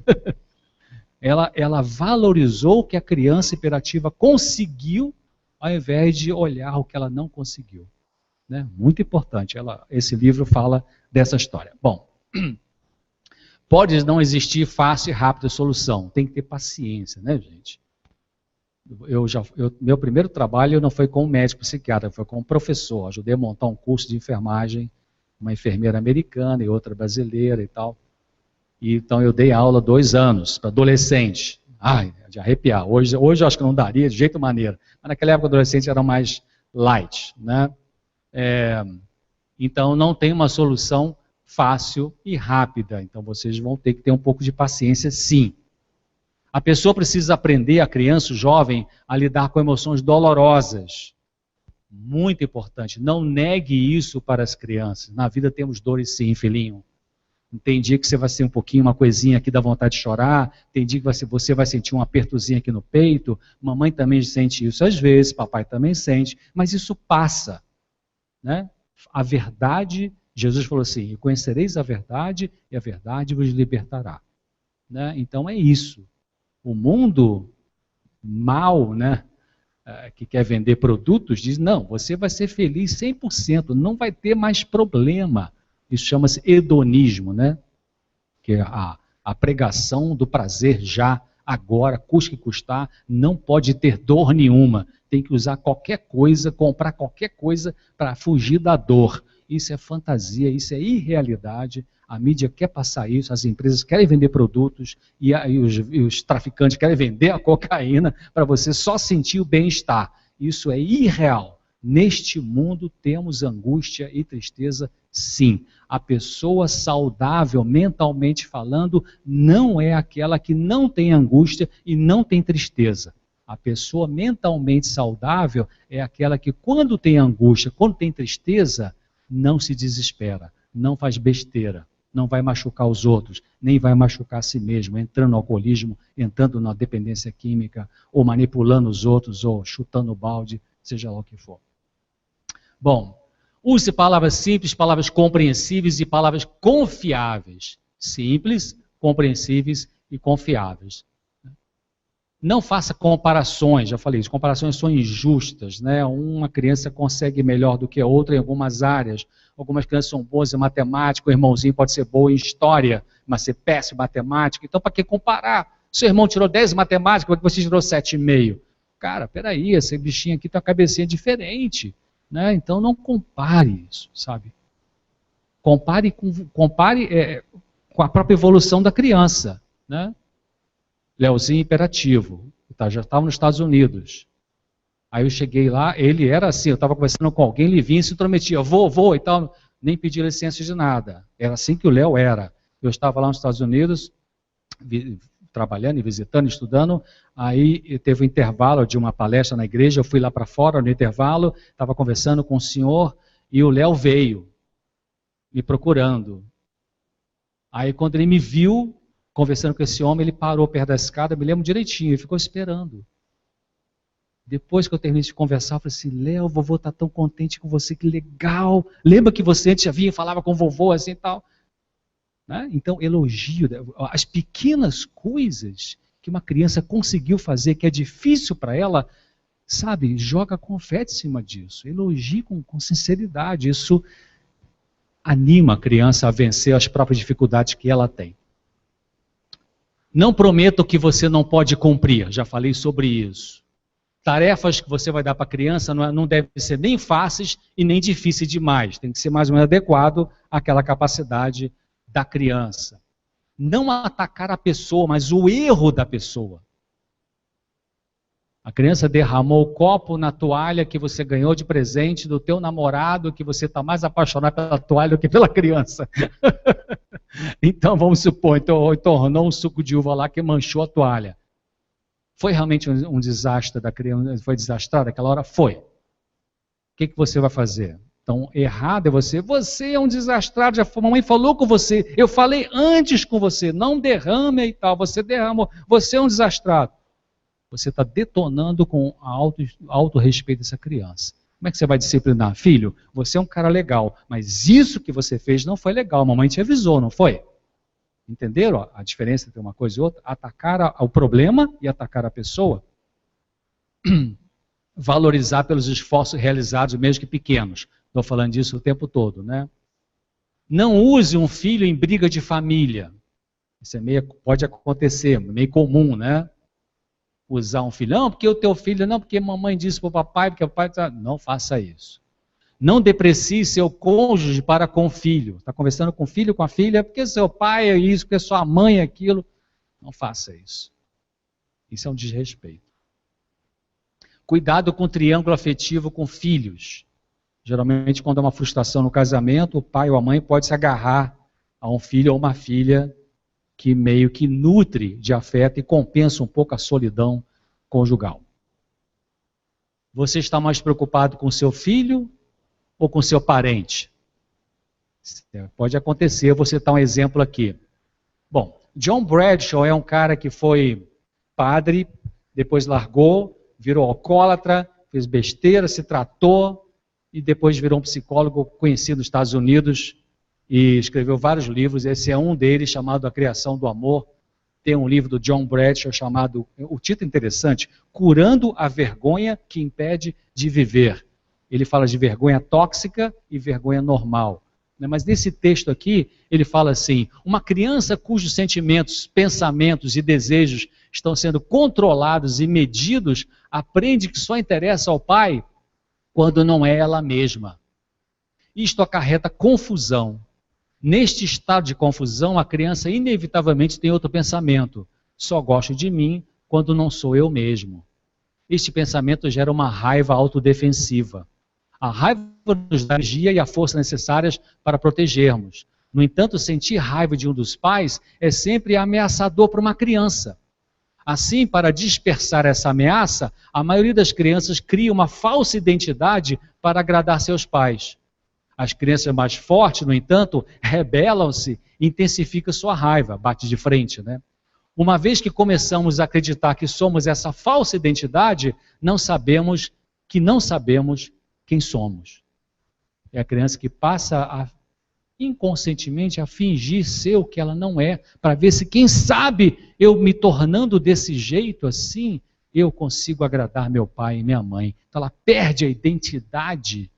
Ela valorizou o que a criança hiperativa conseguiu, ao invés de olhar o que ela não conseguiu. Né? Muito importante, esse livro fala dessa história. Bom, pode não existir fácil e rápida solução, tem que ter paciência, né, gente? Meu primeiro trabalho não foi com um médico psiquiatra, foi com um professor, ajudei a montar um curso de enfermagem, uma enfermeira americana e outra brasileira e tal. E, então eu dei aula 2 anos para adolescente. Ai, de arrepiar. Hoje eu acho que não daria de jeito maneira. Mas naquela época adolescente era mais light, né? Então não tem uma solução fácil e rápida. Então vocês vão ter que ter um pouco de paciência, sim. A pessoa precisa aprender, a criança, o jovem, a lidar com emoções dolorosas. Muito importante. Não negue isso para as crianças. Na vida temos dores, sim, filhinho. Tem dia que você vai ser um pouquinho, uma coisinha aqui, dá vontade de chorar. Tem dia que você vai sentir um apertozinho aqui no peito. Mamãe também sente isso às vezes, papai também sente. Mas isso passa. Né? A verdade, Jesus falou assim, conhecereis a verdade e a verdade vos libertará. Né? Então é isso. O mundo mal, né, que quer vender produtos, diz, não, você vai ser feliz 100%, não vai ter mais problema. Isso chama-se hedonismo, né? Que é a pregação do prazer já, agora, custe que custar, não pode ter dor nenhuma. Tem que usar qualquer coisa, comprar qualquer coisa para fugir da dor. Isso é fantasia, isso é irrealidade. A mídia quer passar isso, as empresas querem vender produtos e os traficantes querem vender a cocaína para você só sentir o bem-estar. Isso é irreal. Neste mundo temos angústia e tristeza, sim. A pessoa saudável, mentalmente falando, não é aquela que não tem angústia e não tem tristeza. A pessoa mentalmente saudável é aquela que quando tem angústia, quando tem tristeza, não se desespera, não faz besteira, não vai machucar os outros, nem vai machucar a si mesmo, entrando no alcoolismo, entrando na dependência química, ou manipulando os outros, ou chutando o balde, seja lá o que for. Bom, use palavras simples, palavras compreensíveis e palavras confiáveis. Simples, compreensíveis e confiáveis. Não faça comparações, já falei isso, comparações são injustas, né? Uma criança consegue melhor do que a outra em algumas áreas. Algumas crianças são boas em matemática, o irmãozinho pode ser bom em história, mas ser péssimo em matemática. Então, para que comparar? Seu irmão tirou 10 em matemática, por que você tirou 7,5? Cara, peraí, esse bichinho aqui tem uma cabecinha diferente. Né? Então não compare isso, sabe? Compare com a própria evolução da criança. Né? Leozinho hiperativo, já estava nos Estados Unidos. Aí eu cheguei lá, ele era assim, eu estava conversando com alguém, ele vinha e se intrometia, vou e tal, nem pedia licença de nada. Era assim que o Léo era. Eu estava lá nos Estados Unidos, trabalhando e visitando, estudando, aí teve um intervalo de uma palestra na igreja, eu fui lá para fora no intervalo, estava conversando com o senhor, E o Léo veio me procurando. Aí quando ele me viu conversando com esse homem, ele parou perto da escada, me lembro direitinho, ele ficou esperando. Depois que eu terminei de conversar, eu falei assim, Léo, o vovô está tão contente com você, que legal. Lembra que você antes já vinha e falava com o vovô assim e tal? Né? Então, elogio, as pequenas coisas que uma criança conseguiu fazer, que é difícil para ela, sabe, joga confete em cima disso. Elogie com sinceridade. Isso anima a criança a vencer as próprias dificuldades que ela tem. Não prometa o que você não pode cumprir, já falei sobre isso. Tarefas que você vai dar para a criança não devem ser nem fáceis e nem difíceis demais. Tem que ser mais ou menos adequado àquela capacidade da criança. Não atacar a pessoa, mas o erro da pessoa. A criança derramou o copo na toalha que você ganhou de presente do teu namorado, que você está mais apaixonado pela toalha do que pela criança. Então, vamos supor, então, tornou um suco de uva lá que manchou a toalha. Foi realmente um desastre da criança? Foi desastrado aquela hora? Foi. O que você vai fazer? Então, errado é você é um desastrado, a mamãe falou com você, eu falei antes com você, não derrame e tal, você derramou, você é um desastrado. Você está detonando com alto respeito dessa criança. Como é que você vai disciplinar? Filho, você é um cara legal, mas isso que você fez não foi legal, a mamãe te avisou, não foi? Entenderam a diferença entre uma coisa e outra? Atacar o problema e atacar a pessoa. Valorizar pelos esforços realizados, mesmo que pequenos. Estou falando disso o tempo todo, né? Não use um filho em briga de família. Isso pode acontecer, meio comum, né? Usar um filho, não, porque o teu filho, não, porque a mamãe disse para o papai, porque o pai... Não faça isso. Não deprecie seu cônjuge para com o filho. Está conversando com o filho, com a filha, porque seu pai é isso, porque sua mãe é aquilo. Não faça isso. Isso é um desrespeito. Cuidado com o triângulo afetivo com filhos. Geralmente, quando há uma frustração no casamento, o pai ou a mãe pode se agarrar a um filho ou uma filha que meio que nutre de afeto e compensa um pouco a solidão conjugal. Você está mais preocupado com seu filho ou com seu parente? Pode acontecer, vou citar um exemplo aqui. Bom, John Bradshaw é um cara que foi padre, depois largou, virou alcoólatra, fez besteira, se tratou e depois virou um psicólogo conhecido nos Estados Unidos e escreveu vários livros. Esse é um deles, chamado A Criação do Amor. Tem um livro do John Bradshaw chamado, o título interessante, Curando a Vergonha que Impede de Viver. Ele fala de vergonha tóxica e vergonha normal. Mas nesse texto aqui, ele fala assim, uma criança cujos sentimentos, pensamentos e desejos estão sendo controlados e medidos, aprende que só interessa ao pai quando não é ela mesma. Isto acarreta confusão. Neste estado de confusão, a criança inevitavelmente tem outro pensamento. Só gosto de mim quando não sou eu mesmo. Este pensamento gera uma raiva autodefensiva. A raiva nos dá a energia e a força necessárias para protegermos. No entanto, sentir raiva de um dos pais é sempre ameaçador para uma criança. Assim, para dispersar essa ameaça, a maioria das crianças cria uma falsa identidade para agradar seus pais. As crianças mais fortes, no entanto, rebelam-se e intensificam sua raiva, bate de frente, né? Uma vez que começamos a acreditar que somos essa falsa identidade, não sabemos quem somos. É a criança que passa inconscientemente a fingir ser o que ela não é, para ver se, quem sabe, eu me tornando desse jeito assim, eu consigo agradar meu pai e minha mãe. Então ela perde a identidade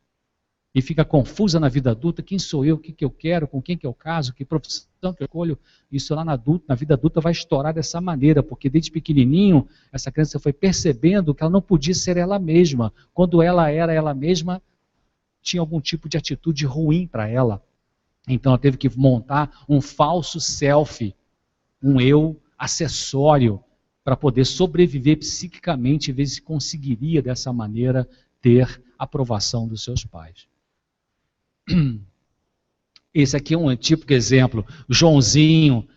e fica confusa na vida adulta, quem sou eu, o que eu quero, com quem que eu caso, que profissão que eu escolho. Isso lá na vida adulta vai estourar dessa maneira, porque desde pequenininho, essa criança foi percebendo que ela não podia ser ela mesma. Quando ela era ela mesma, tinha algum tipo de atitude ruim para ela. Então ela teve que montar um falso self, um eu acessório, para poder sobreviver psiquicamente e ver se conseguiria dessa maneira ter aprovação dos seus pais. Esse aqui é um típico exemplo. Joãozinho,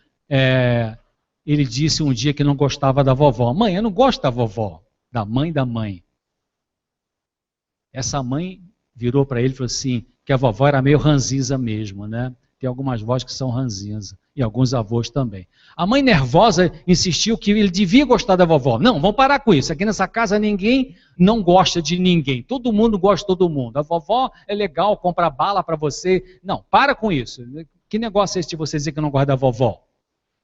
ele disse um dia que não gostava da vovó. Mãe, eu não gosto da vovó, da mãe da mãe. Essa mãe virou para ele e falou assim, que a vovó era meio ranzinza mesmo, né? Tem algumas vós que são ranzinza, e alguns avós também. A mãe nervosa insistiu que ele devia gostar da vovó. Não, vamos parar com isso. Aqui nessa casa ninguém não gosta de ninguém. Todo mundo gosta de todo mundo. A vovó é legal, compra bala para você. Não, para com isso. Que negócio é esse de você dizer que não gosta da vovó?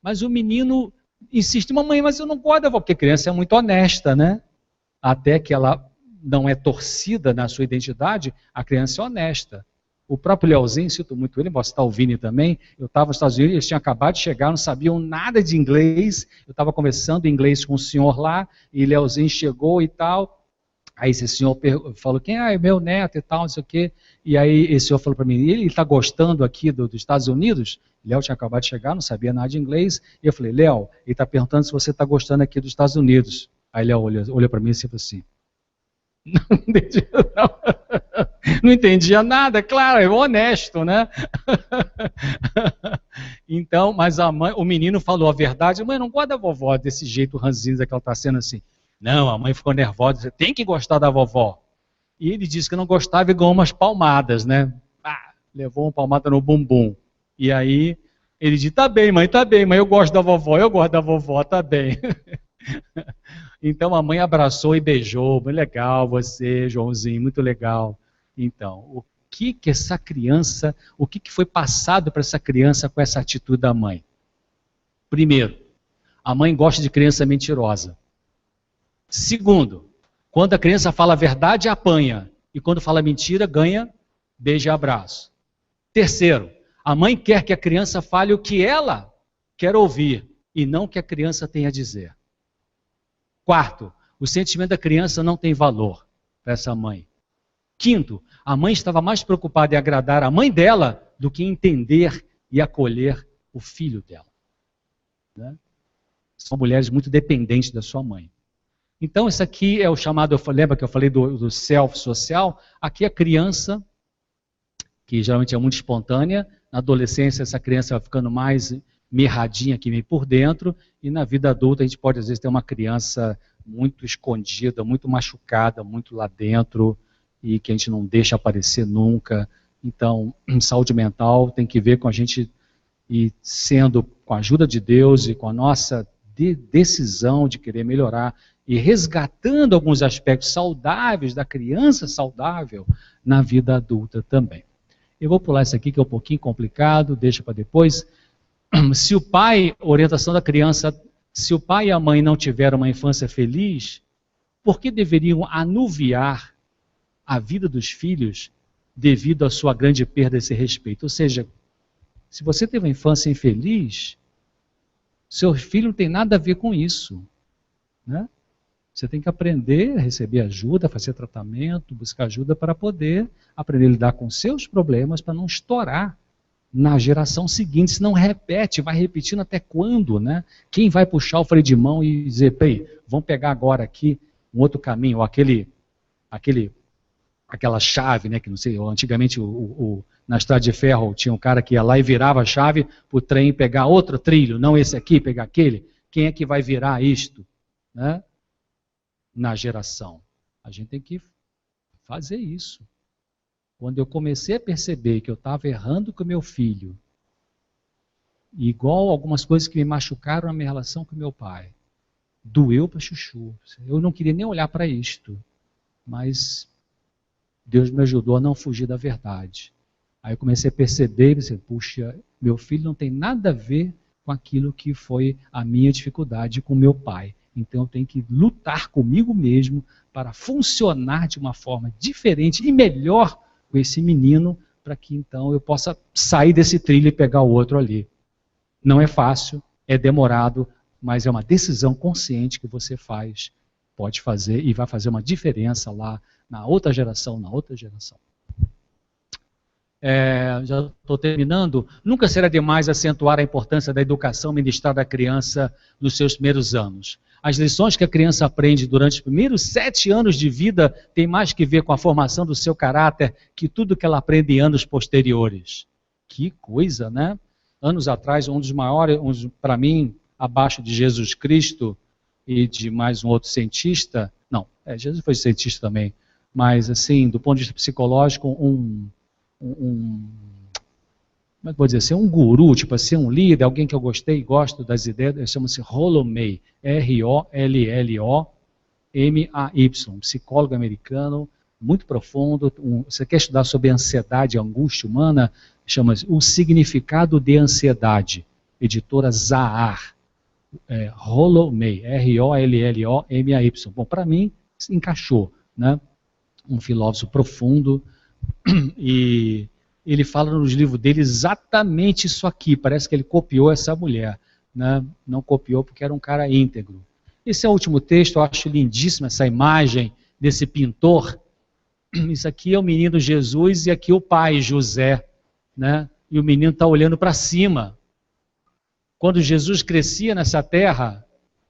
Mas o menino insiste, mamãe, mas eu não gosto da vovó, porque a criança é muito honesta, né? Até que ela não é torcida na sua identidade, a criança é honesta. O próprio Leozinho, cito muito ele, posso citar o Vini também, eu estava nos Estados Unidos, eles tinham acabado de chegar, não sabiam nada de inglês, eu estava conversando em inglês com o senhor lá, e Leozinho chegou e tal, aí esse senhor falou, quem é meu neto e tal, não sei o quê, e aí esse senhor falou para mim, ele está gostando aqui dos Estados Unidos? Léo tinha acabado de chegar, não sabia nada de inglês, e eu falei, Léo, ele está perguntando se você está gostando aqui dos Estados Unidos. Aí Léo olhou para mim e falou assim, não entendia, não entendia nada, claro, é honesto, né? Então, mas a mãe, o menino falou a verdade, mãe, não gosta da vovó desse jeito ranzinza que ela está sendo assim. Não, a mãe ficou nervosa, você tem que gostar da vovó. E ele disse que não gostava e ganhou umas palmadas, né? Ah, levou uma palmada no bumbum. E aí ele disse, tá bem, mãe, eu gosto da vovó, tá bem. Então a mãe abraçou e beijou, muito legal você, Joãozinho, muito legal. Então, o que essa criança, o que foi passado para essa criança com essa atitude da mãe? Primeiro, a mãe gosta de criança mentirosa. Segundo, quando a criança fala a verdade, apanha. E quando fala mentira, ganha beijo e abraço. Terceiro, a mãe quer que a criança fale o que ela quer ouvir e não o que a criança tem a dizer. Quarto, o sentimento da criança não tem valor para essa mãe. Quinto, a mãe estava mais preocupada em agradar a mãe dela do que em entender e acolher o filho dela. Né? São mulheres muito dependentes da sua mãe. Então, isso aqui é o chamado, lembra que eu falei do self-social? Aqui a criança, que geralmente é muito espontânea, na adolescência essa criança vai ficando mais mirradinha aqui meio por dentro, e na vida adulta a gente pode às vezes ter uma criança muito escondida, muito machucada, muito lá dentro, e que a gente não deixa aparecer nunca. Então, saúde mental tem que ver com a gente e sendo com a ajuda de Deus e com a nossa decisão de querer melhorar e resgatando alguns aspectos saudáveis da criança saudável na vida adulta também. Eu vou pular isso aqui que é um pouquinho complicado, deixa para depois. Se o pai, orientação da criança, se o pai e a mãe não tiveram uma infância feliz, por que deveriam anuviar a vida dos filhos devido à sua grande perda desse respeito? Ou seja, se você teve uma infância infeliz, seu filho não tem nada a ver com isso, né? Você tem que aprender a receber ajuda, fazer tratamento, buscar ajuda para poder aprender a lidar com seus problemas, para não estourar na geração seguinte, se não repete, vai repetindo até quando, né? Quem vai puxar o freio de mão e dizer, peraí, vamos pegar agora aqui um outro caminho, ou aquela chave, né, que não sei, antigamente na estrada de ferro tinha um cara que ia lá e virava a chave para o trem pegar outro trilho, não esse aqui, pegar aquele. Quem é que vai virar isto, né? Na geração. A gente tem que fazer isso. Quando eu comecei a perceber que eu estava errando com meu filho, igual algumas coisas que me machucaram na minha relação com meu pai, doeu para chuchu. Eu não queria nem olhar para isto, mas Deus me ajudou a não fugir da verdade. Aí eu comecei a perceber, puxa, meu filho não tem nada a ver com aquilo que foi a minha dificuldade com meu pai. Então eu tenho que lutar comigo mesmo para funcionar de uma forma diferente e melhor com esse menino, para que então eu possa sair desse trilho e pegar o outro ali. Não é fácil, é demorado, mas é uma decisão consciente que você faz, pode fazer e vai fazer uma diferença lá na outra geração, já estou terminando. Nunca será demais acentuar a importância da educação ministrada à criança nos seus primeiros anos. As lições que a criança aprende durante os primeiros 7 anos de vida têm mais que ver com a formação do seu caráter que tudo que ela aprende em anos posteriores. Que coisa, né? Anos atrás, um dos maiores, para mim, abaixo de Jesus Cristo e de mais um outro cientista, não, Jesus foi cientista também, mas assim, do ponto de vista psicológico, como é que eu vou dizer assim, um guru, tipo assim, um líder, alguém que eu gostei e gosto das ideias, chama-se Rollo May, R-O-L-L-O-M-A-Y, psicólogo americano, muito profundo. Você quer estudar sobre ansiedade e angústia humana? Chama-se O Significado de Ansiedade, editora Zahar. Rollo May, R-O-L-L-O-M-A-Y. Bom, para mim, encaixou, né? Um filósofo profundo, e ele fala nos livros dele exatamente isso aqui. Parece que ele copiou essa mulher, né? Não copiou porque era um cara íntegro. Esse é o último texto, eu acho lindíssima essa imagem desse pintor. Isso aqui é o menino Jesus e aqui o pai José, né? E o menino está olhando para cima. Quando Jesus crescia nessa terra,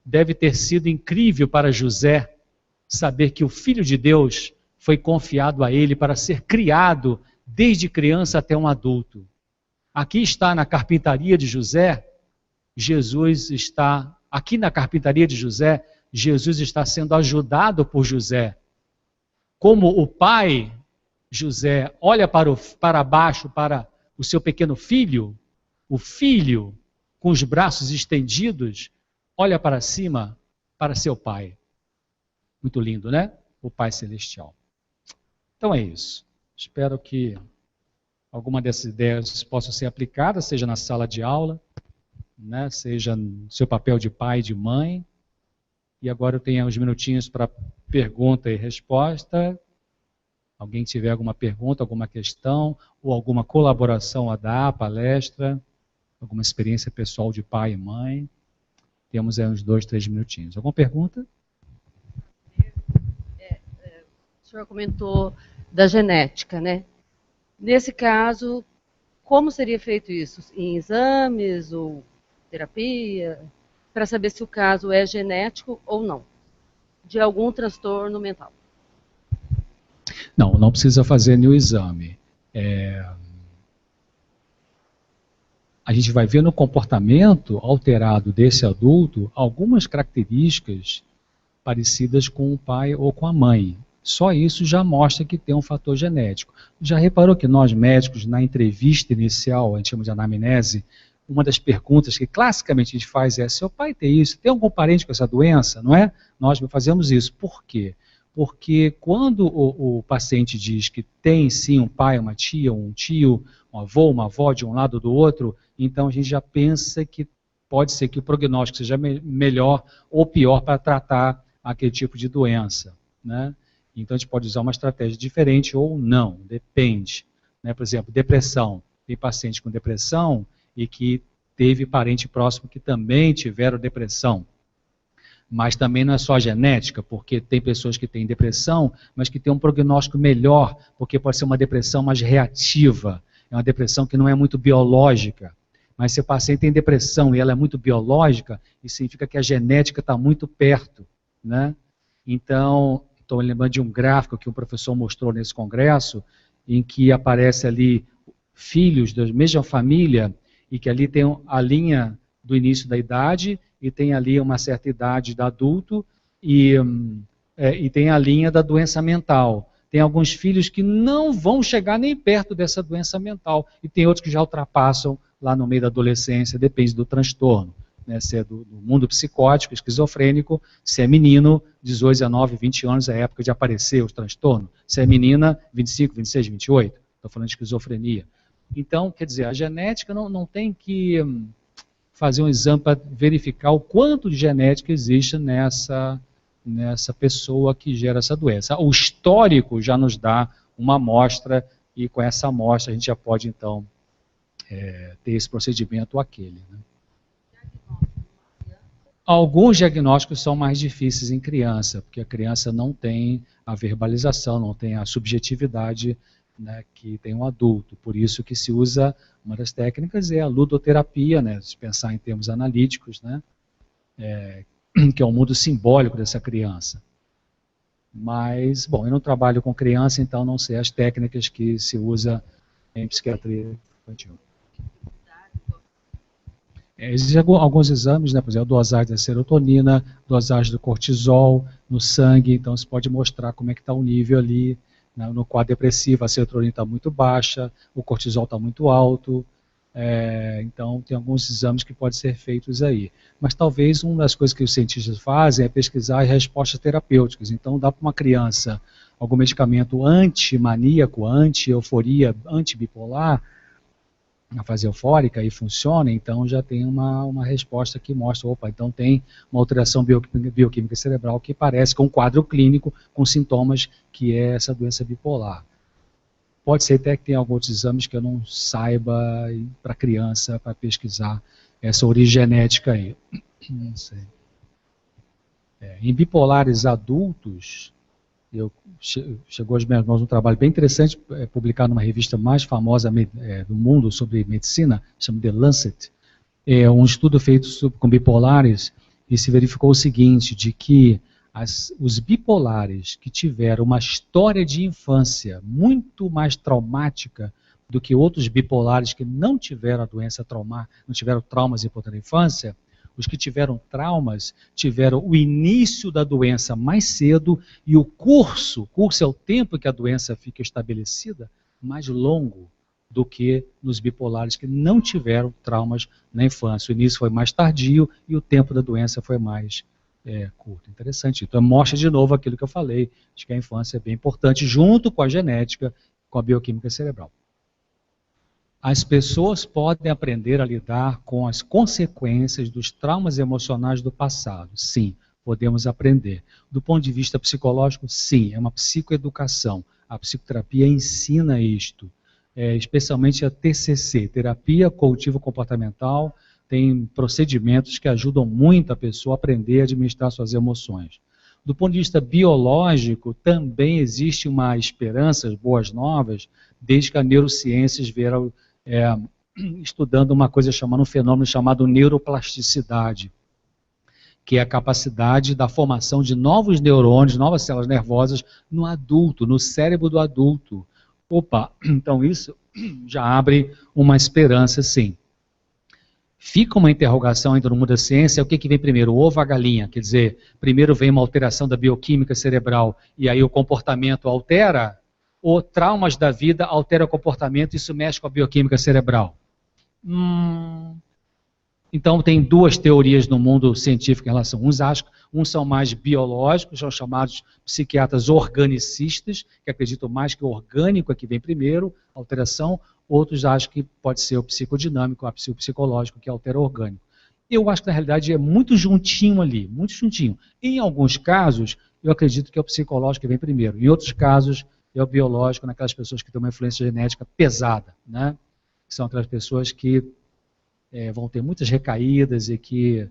deve ter sido incrível para José saber que o Filho de Deus foi confiado a ele para ser criado desde criança até um adulto. Aqui está na carpintaria de José, Jesus está, aqui na carpintaria de José, Jesus está sendo ajudado por José. Como o pai, José, olha para baixo, para o seu pequeno filho, o filho, com os braços estendidos, olha para cima, para seu pai. Muito lindo, né? O Pai Celestial. Então é isso. Espero que alguma dessas ideias possa ser aplicada, seja na sala de aula, né? Seja no seu papel de pai e de mãe. E agora eu tenho uns minutinhos para pergunta e resposta. Alguém tiver alguma pergunta, alguma questão, ou alguma colaboração a dar, palestra, alguma experiência pessoal de pai e mãe. Temos aí uns 2, 3 minutinhos. Alguma pergunta? O senhor comentou da genética, né? Nesse caso, como seria feito isso? Em exames ou terapia? Para saber se o caso é genético ou não, de algum transtorno mental. Não, não precisa fazer nenhum exame. A gente vai ver no comportamento alterado desse adulto algumas características parecidas com o pai ou com a mãe. Só isso já mostra que tem um fator genético. Já reparou que nós médicos, na entrevista inicial, a gente chama de anamnese, uma das perguntas que classicamente a gente faz é: seu pai tem isso? Tem algum parente com essa doença? Não é? Nós fazemos isso. Por quê? Porque quando o paciente diz que tem sim um pai, uma tia, um tio, um avô, uma avó de um lado ou do outro, então a gente já pensa que pode ser que o prognóstico seja melhor ou pior para tratar aquele tipo de doença, né? Então a gente pode usar uma estratégia diferente ou não, depende, né? Por exemplo, depressão. Tem paciente com depressão e que teve parente próximo que também tiveram depressão. Mas também não é só genética, porque tem pessoas que têm depressão, mas que têm um prognóstico melhor, porque pode ser uma depressão mais reativa, é uma depressão que não é muito biológica. Mas se o paciente tem depressão e ela é muito biológica, isso significa que a genética está muito perto, né? Então, estou me lembrando de um gráfico que um professor mostrou nesse congresso, em que aparece ali filhos da mesma família, e que ali tem a linha do início da idade, e tem ali uma certa idade do adulto, e tem a linha da doença mental. Tem alguns filhos que não vão chegar nem perto dessa doença mental, e tem outros que já ultrapassam lá no meio da adolescência, depende do transtorno, né? Se é do mundo psicótico, esquizofrênico, se é menino, 18, 19, 20 anos é a época de aparecer os transtornos, se é menina, 25, 26, 28, estou falando de esquizofrenia. Então, quer dizer, a genética não tem que fazer um exame para verificar o quanto de genética existe nessa pessoa que gera essa doença. O histórico já nos dá uma amostra, e com essa amostra a gente já pode, então, ter esse procedimento ou aquele, né? Alguns diagnósticos são mais difíceis em criança, porque a criança não tem a verbalização, não tem a subjetividade, né, que tem um adulto. Por isso que se usa, uma das técnicas é a ludoterapia, né, se pensar em termos analíticos, né, que é o mundo simbólico dessa criança. Mas, bom, eu não trabalho com criança, então não sei as técnicas que se usa em psiquiatria infantil. Existem alguns exames, né, por exemplo, a dosagem da serotonina, dosagem do cortisol no sangue, então você pode mostrar como é que está o nível ali, né? No quadro depressivo, a serotonina está muito baixa, o cortisol está muito alto, então tem alguns exames que podem ser feitos aí. Mas talvez uma das coisas que os cientistas fazem é pesquisar as respostas terapêuticas. Então dá para uma criança algum medicamento antimaníaco, anti-euforia, antibipolar, na fase eufórica, e funciona, então já tem uma resposta que mostra, opa, então tem uma alteração bioquímica cerebral que parece com um quadro clínico com sintomas que é essa doença bipolar. Pode ser até que tenha alguns exames que eu não saiba para criança, para pesquisar essa origem genética aí. Não sei. Em bipolares adultos, chegou aos meus mãos um trabalho bem interessante, publicado numa revista mais famosa do mundo sobre medicina, chama The Lancet. Um estudo feito com bipolares, e se verificou o seguinte, de que os bipolares que tiveram uma história de infância muito mais traumática do que outros bipolares que não tiveram a doença não tiveram traumas importantes na infância, os que tiveram traumas tiveram o início da doença mais cedo e o curso é o tempo que a doença fica estabelecida, mais longo do que nos bipolares que não tiveram traumas na infância. O início foi mais tardio e o tempo da doença foi mais curto. Interessante. Então mostra de novo aquilo que eu falei, de que a infância é bem importante, junto com a genética, com a bioquímica cerebral. As pessoas podem aprender a lidar com as consequências dos traumas emocionais do passado. Sim, podemos aprender. Do ponto de vista psicológico, sim, é uma psicoeducação. A psicoterapia ensina isto, especialmente a TCC, Terapia Cognitivo Comportamental, tem procedimentos que ajudam muito a pessoa a aprender a administrar suas emoções. Do ponto de vista biológico, também existe uma esperança, boas novas, desde que a neurociências vieram estudando um fenômeno chamado neuroplasticidade, que é a capacidade da formação de novos neurônios, novas células nervosas no adulto, no cérebro do adulto. Opa, então isso já abre uma esperança, sim. Fica uma interrogação ainda no mundo da ciência, o que vem primeiro, o ovo ou a galinha? Quer dizer, primeiro vem uma alteração da bioquímica cerebral e aí o comportamento altera, ou traumas da vida alteram o comportamento e isso mexe com a bioquímica cerebral? Então tem duas teorias no mundo científico em relação. Uns são mais biológicos, são chamados psiquiatras organicistas, que acreditam mais que o orgânico é que vem primeiro, alteração. Outros acham que pode ser o psicodinâmico, o psicológico, que altera o orgânico. Eu acho que na realidade é muito juntinho ali, muito juntinho. Em alguns casos, eu acredito que é o psicológico que vem primeiro. Em outros casos, é o biológico, naquelas pessoas que têm uma influência genética pesada, né? São aquelas pessoas que vão ter muitas recaídas e que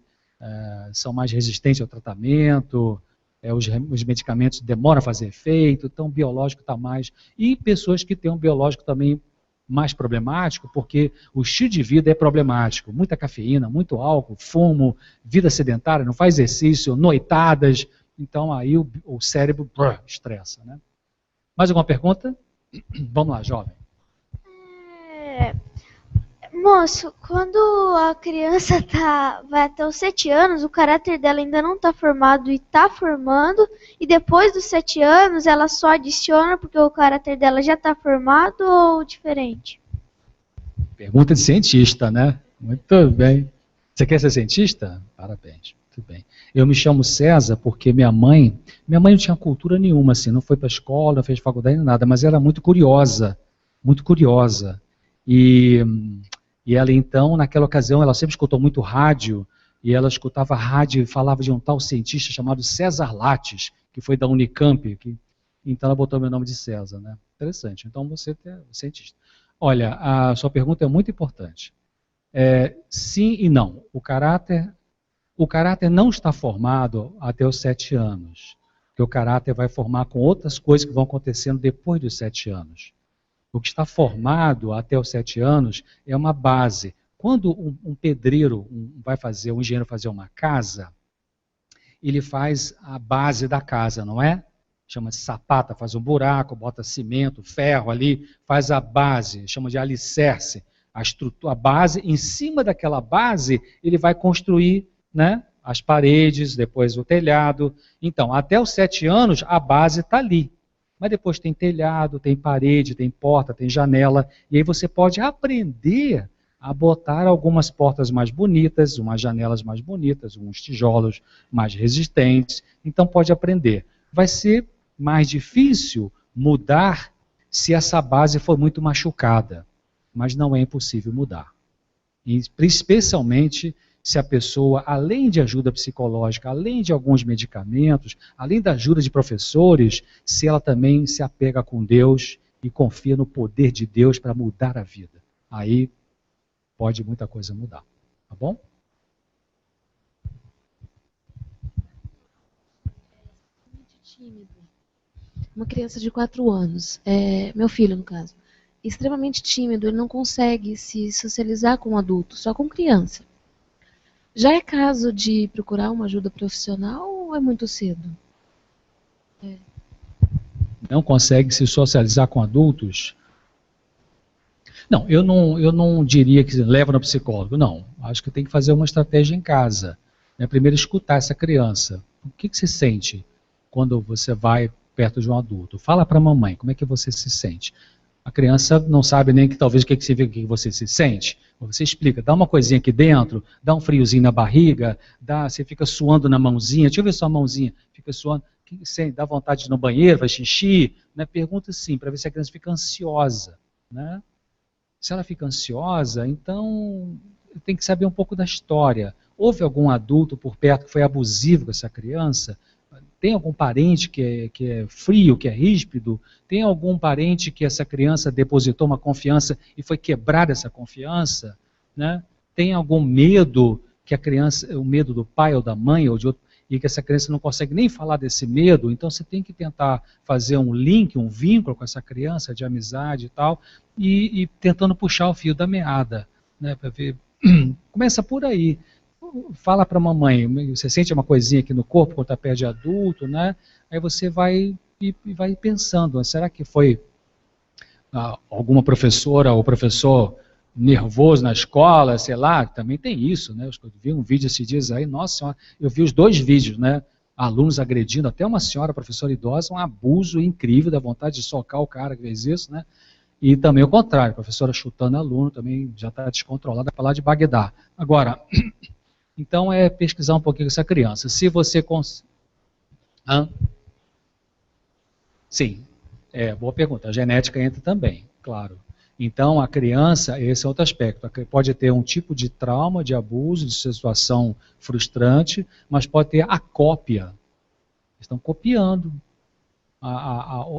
são mais resistentes ao tratamento, os medicamentos demoram a fazer efeito, então o biológico está mais... E pessoas que têm um biológico também mais problemático, porque o estilo de vida é problemático, muita cafeína, muito álcool, fumo, vida sedentária, não faz exercício, noitadas, então aí o cérebro estressa, né? Mais alguma pergunta? Vamos lá, jovem. Moço, quando a criança vai até os 7 anos, o caráter dela ainda não está formado e está formando, e depois dos 7 anos ela só adiciona porque o caráter dela já está formado ou diferente? Pergunta de cientista, né? Muito bem. Você quer ser cientista? Parabéns. Muito bem. Eu me chamo César porque minha mãe não tinha cultura nenhuma, assim, não foi para a escola, não fez faculdade, nada, mas era muito curiosa. E ela então, naquela ocasião, ela sempre escutou muito rádio, e ela escutava rádio e falava de um tal cientista chamado César Lattes, que foi da Unicamp, então ela botou meu nome de César, né? Interessante, então você é cientista. Olha, a sua pergunta é muito importante. Sim e não. O caráter não está formado até os 7 anos, porque o caráter vai formar com outras coisas que vão acontecendo depois dos 7 anos. O que está formado até os 7 anos é uma base. Quando um pedreiro um engenheiro fazer uma casa, ele faz a base da casa, não é? Chama de sapata, faz um buraco, bota cimento, ferro ali, faz a base, chama de alicerce. A base, em cima daquela base, ele vai construir, né, as paredes, depois o telhado. Então, até os 7 anos, a base está ali. Mas depois tem telhado, tem parede, tem porta, tem janela, e aí você pode aprender a botar algumas portas mais bonitas, umas janelas mais bonitas, uns tijolos mais resistentes. Então pode aprender. Vai ser mais difícil mudar se essa base for muito machucada, mas não é impossível mudar. E especialmente se a pessoa, além de ajuda psicológica, além de alguns medicamentos, além da ajuda de professores, se ela também se apega com Deus e confia no poder de Deus para mudar a vida. Aí pode muita coisa mudar, tá bom? Tímido. Uma criança de 4 anos, meu filho no caso, extremamente tímido, ele não consegue se socializar com um adulto, só com criança. Já é caso de procurar uma ajuda profissional ou é muito cedo? Não consegue se socializar com adultos? Não, eu não diria que leva no psicólogo, não. Acho que tem que fazer uma estratégia em casa. Né? Primeiro escutar essa criança. O que você sente quando você vai perto de um adulto? Fala para a mamãe, como é que você se sente? A criança não sabe nem que talvez o que você se sente. Você explica, dá uma coisinha aqui dentro, dá um friozinho na barriga, você fica suando na mãozinha, deixa eu ver sua mãozinha, fica suando, dá vontade de ir no banheiro, vai xixi, né? Pergunta sim, para ver se a criança fica ansiosa. Né? Se ela fica ansiosa, então tem que saber um pouco da história. Houve algum adulto por perto que foi abusivo com essa criança? Tem algum parente que é frio, que é ríspido? Tem algum parente que essa criança depositou uma confiança e foi quebrada essa confiança? Né? Tem algum medo que a criança, o medo do pai ou da mãe ou de outro, e que essa criança não consegue nem falar desse medo? Então você tem que tentar fazer um link, um vínculo com essa criança de amizade e tal, e tentando puxar o fio da meada, né, para ver. Começa por aí. Fala para a mamãe, você sente uma coisinha aqui no corpo quando está perto de adulto, né? Aí você vai pensando, será que foi alguma professora ou professor nervoso na escola, sei lá, também tem isso, né? Eu vi um vídeo esses dias aí, nossa senhora, eu vi os 2 vídeos, né? Alunos agredindo até uma senhora, professora idosa, um abuso incrível, da vontade de socar o cara que fez isso, né? E também o contrário, a professora chutando aluno, também já está descontrolada, para lá de Bagdá. Agora, então é pesquisar um pouquinho essa criança. Se você Sim, boa pergunta. A genética entra também, claro. Então a criança, esse é outro aspecto, pode ter um tipo de trauma, de abuso, de situação frustrante, mas pode ter a cópia. Estão copiando.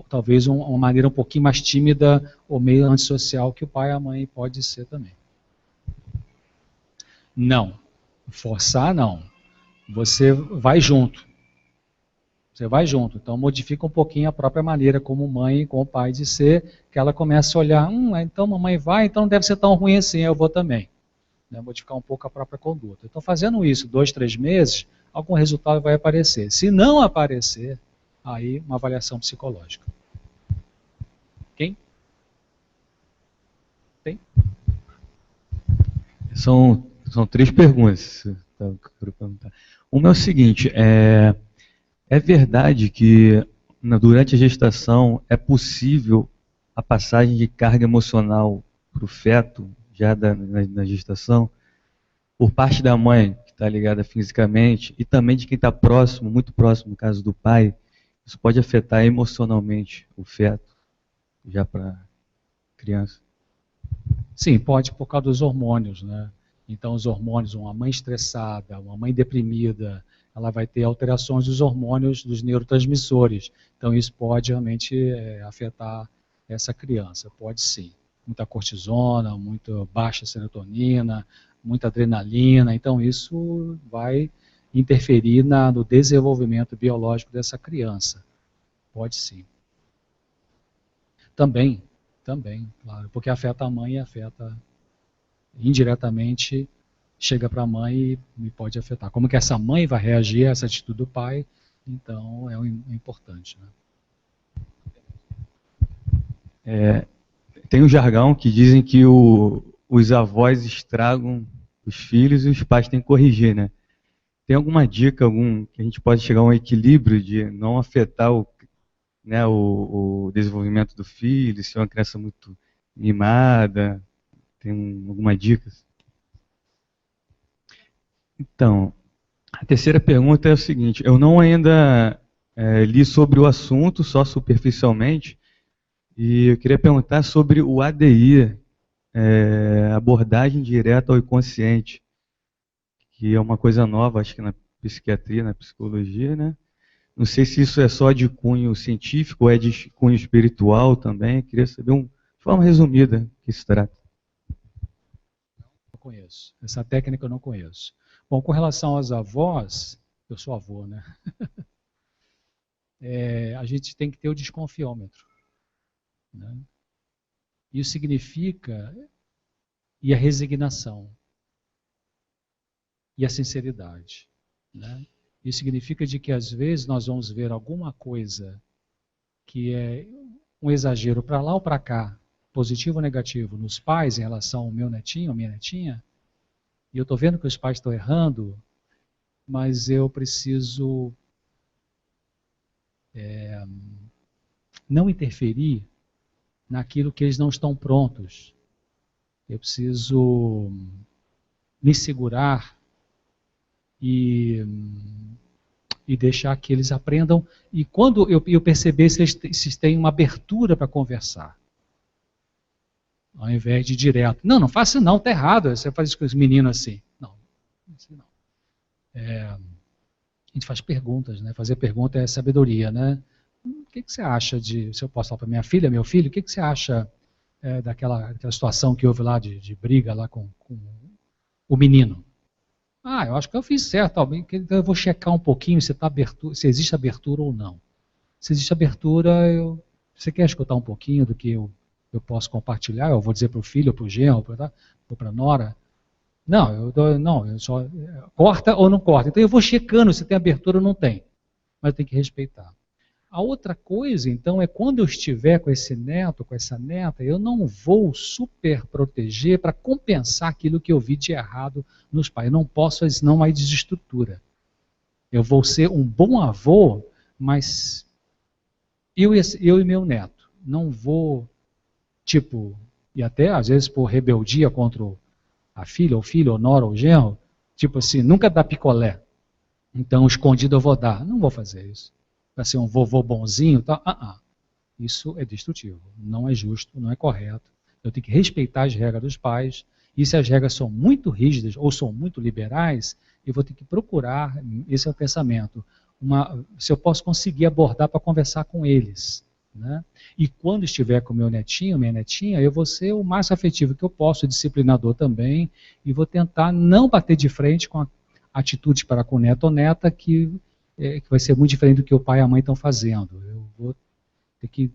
Talvez uma maneira um pouquinho mais tímida ou meio antissocial que o pai e a mãe pode ser também. Não. Forçar, não. Você vai junto. Você vai junto. Então modifica um pouquinho a própria maneira como mãe e como pai de ser, que ela começa a olhar, então mamãe vai, então não deve ser tão ruim assim, eu vou também. Né? Modificar um pouco a própria conduta. Então fazendo isso 2, 3 meses, algum resultado vai aparecer. Se não aparecer, aí uma avaliação psicológica. Quem? Tem? São 3 perguntas. Uma é o seguinte, é verdade que durante a gestação é possível a passagem de carga emocional para o feto, já na gestação, por parte da mãe, que está ligada fisicamente, e também de quem está próximo, muito próximo, no caso do pai, isso pode afetar emocionalmente o feto, já para a criança? Sim, pode por causa dos hormônios, né? Então os hormônios, uma mãe estressada, uma mãe deprimida, ela vai ter alterações dos hormônios, dos neurotransmissores. Então isso pode realmente afetar essa criança, pode sim. Muita cortisona, muito baixa serotonina, muita adrenalina, então isso vai interferir no desenvolvimento biológico dessa criança. Pode sim. Também, claro, porque afeta a mãe e afeta indiretamente, chega para a mãe e pode afetar. Como que essa mãe vai reagir a essa atitude do pai, então é importante. Né? Tem um jargão que dizem que os avós estragam os filhos e os pais têm que corrigir, né? Tem alguma dica, que a gente pode chegar a um equilíbrio de não afetar né, o desenvolvimento do filho, se é uma criança muito mimada, tem alguma dica? Então, a terceira pergunta é o seguinte, eu não ainda li sobre o assunto, só superficialmente, e eu queria perguntar sobre o ADI, abordagem direta ao inconsciente, que é uma coisa nova, acho que na psiquiatria, na psicologia, né? Não sei se isso é só de cunho científico ou é de cunho espiritual também. Eu queria saber, de forma resumida, o que se trata. Não conheço. Essa técnica eu não conheço. Bom, com relação aos avós, eu sou avô, né? A gente tem que ter o desconfiômetro, né? Isso significa, e a resignação, e a sinceridade, né? Isso significa de que às vezes nós vamos ver alguma coisa que é um exagero para lá ou para cá, positivo ou negativo, nos pais em relação ao meu netinho ou minha netinha, e eu estou vendo que os pais estão errando, mas eu preciso não interferir naquilo que eles não estão prontos. Eu preciso me segurar e deixar que eles aprendam. E quando eu perceber se eles têm uma abertura para conversar, ao invés de direto. Não faça não, está errado. Você faz isso com os meninos assim. Não, assim não. A gente faz perguntas, né? Fazer pergunta é sabedoria, né? O que você acha de, se eu posso falar para minha filha, meu filho, o que você acha daquela situação que houve lá de briga lá com o menino? Eu acho que eu fiz certo, então eu vou checar um pouquinho se existe abertura ou não. Se existe abertura, você quer escutar um pouquinho do que eu posso compartilhar? Eu vou dizer para o filho, para o genro, ou para a nora? Não, eu só corta ou não corta. Então eu vou checando se tem abertura ou não tem. Mas tem que respeitar. A outra coisa, então, é quando eu estiver com esse neto, com essa neta, eu não vou super proteger para compensar aquilo que eu vi de errado nos pais. Eu não posso, senão aí desestrutura. Eu vou ser um bom avô, mas eu e meu neto. Não vou, e até às vezes por rebeldia contra a filha, ou filho, ou nora, ou genro, assim, nunca dá picolé. Então, escondido eu vou dar. Não vou fazer isso. Para ser um vovô bonzinho, tal. Isso é destrutivo, não é justo, não é correto. Eu tenho que respeitar as regras dos pais, e se as regras são muito rígidas ou são muito liberais, eu vou ter que procurar, esse é o pensamento, se eu posso conseguir abordar para conversar com eles, né? E quando estiver com meu netinho, minha netinha, eu vou ser o mais afetivo que eu posso, disciplinador também, e vou tentar não bater de frente com atitudes para com o neto ou neta que vai ser muito diferente do que o pai e a mãe estão fazendo. Eu vou ter que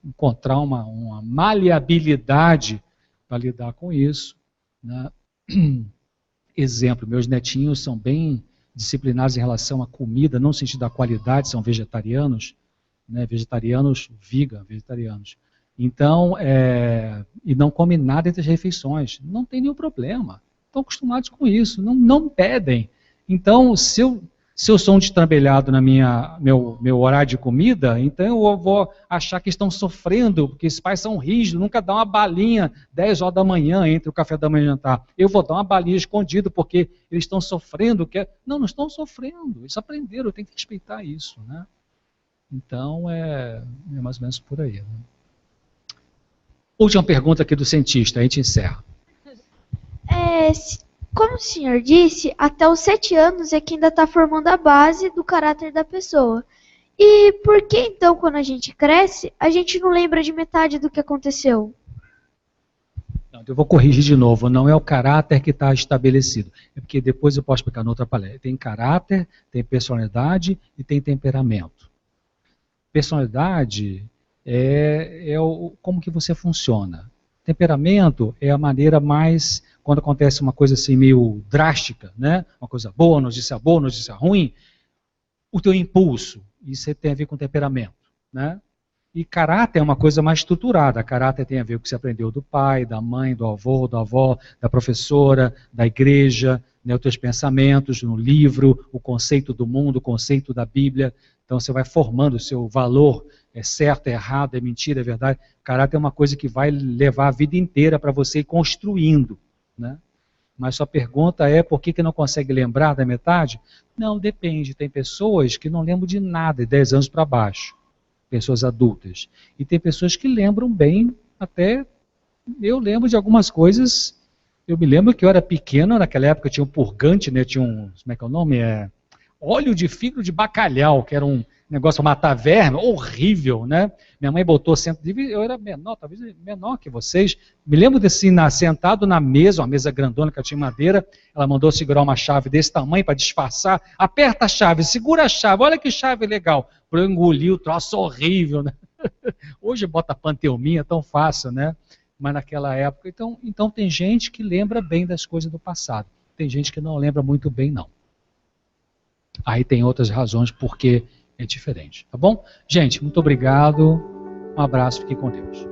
encontrar uma maleabilidade para lidar com isso, né? Exemplo, meus netinhos são bem disciplinados em relação à comida, não no sentido da qualidade, são vegetarianos, né? Vegetarianos, vegetarianos. Então, e não comem nada entre as refeições, não tem nenhum problema, estão acostumados com isso, não pedem. Então, se eu sou um destrambelhado no meu horário de comida, então eu vou achar que estão sofrendo, porque os pais são rígidos, nunca dá uma balinha 10 horas da manhã entre o café da manhã e o jantar. Eu vou dar uma balinha escondida porque eles estão sofrendo. Não estão sofrendo, eles aprenderam, eu tenho que respeitar isso, né? Então é mais ou menos por aí, né? Última pergunta aqui do cientista, a gente encerra. Como o senhor disse, até os 7 anos é que ainda está formando a base do caráter da pessoa. E por que então, quando a gente cresce, a gente não lembra de metade do que aconteceu? Não, eu vou corrigir de novo, não é o caráter que está estabelecido. É porque depois eu posso explicar noutra palestra. Tem caráter, tem personalidade e tem temperamento. Personalidade como que você funciona. Temperamento é a maneira mais, quando acontece uma coisa assim meio drástica, né? Uma coisa boa, notícia ruim, o teu impulso, isso tem a ver com temperamento, né? E caráter é uma coisa mais estruturada. Caráter tem a ver com o que você aprendeu do pai, da mãe, do avô, da avó, da professora, da igreja, né? Os teus pensamentos no livro, o conceito do mundo, o conceito da Bíblia. Então você vai formando o seu valor é certo, é errado, é mentira, é verdade. Caráter é uma coisa que vai levar a vida inteira para você ir construindo, né? Mas sua pergunta é por que não consegue lembrar da metade? Não, depende. Tem pessoas que não lembram de nada de 10 anos para baixo. Pessoas adultas. E tem pessoas que lembram bem, até eu lembro de algumas coisas. Eu me lembro que eu era pequeno, naquela época tinha um purgante, né? Tinha um, como é que é o nome? Óleo de fígado de bacalhau, que era um negócio para matar verme, horrível, né? Minha mãe botou eu era menor, talvez menor que vocês. Me lembro de assim, sentado na mesa, uma mesa grandona que eu tinha madeira, ela mandou segurar uma chave desse tamanho para disfarçar. Aperta a chave, segura a chave, olha que chave legal. Para eu engolir o troço horrível, né? Hoje bota panteuminha, tão fácil, né? Mas naquela época, então tem gente que lembra bem das coisas do passado. Tem gente que não lembra muito bem, não. Aí tem outras razões porque é diferente, tá bom? Gente, muito obrigado. Um abraço, fique com Deus.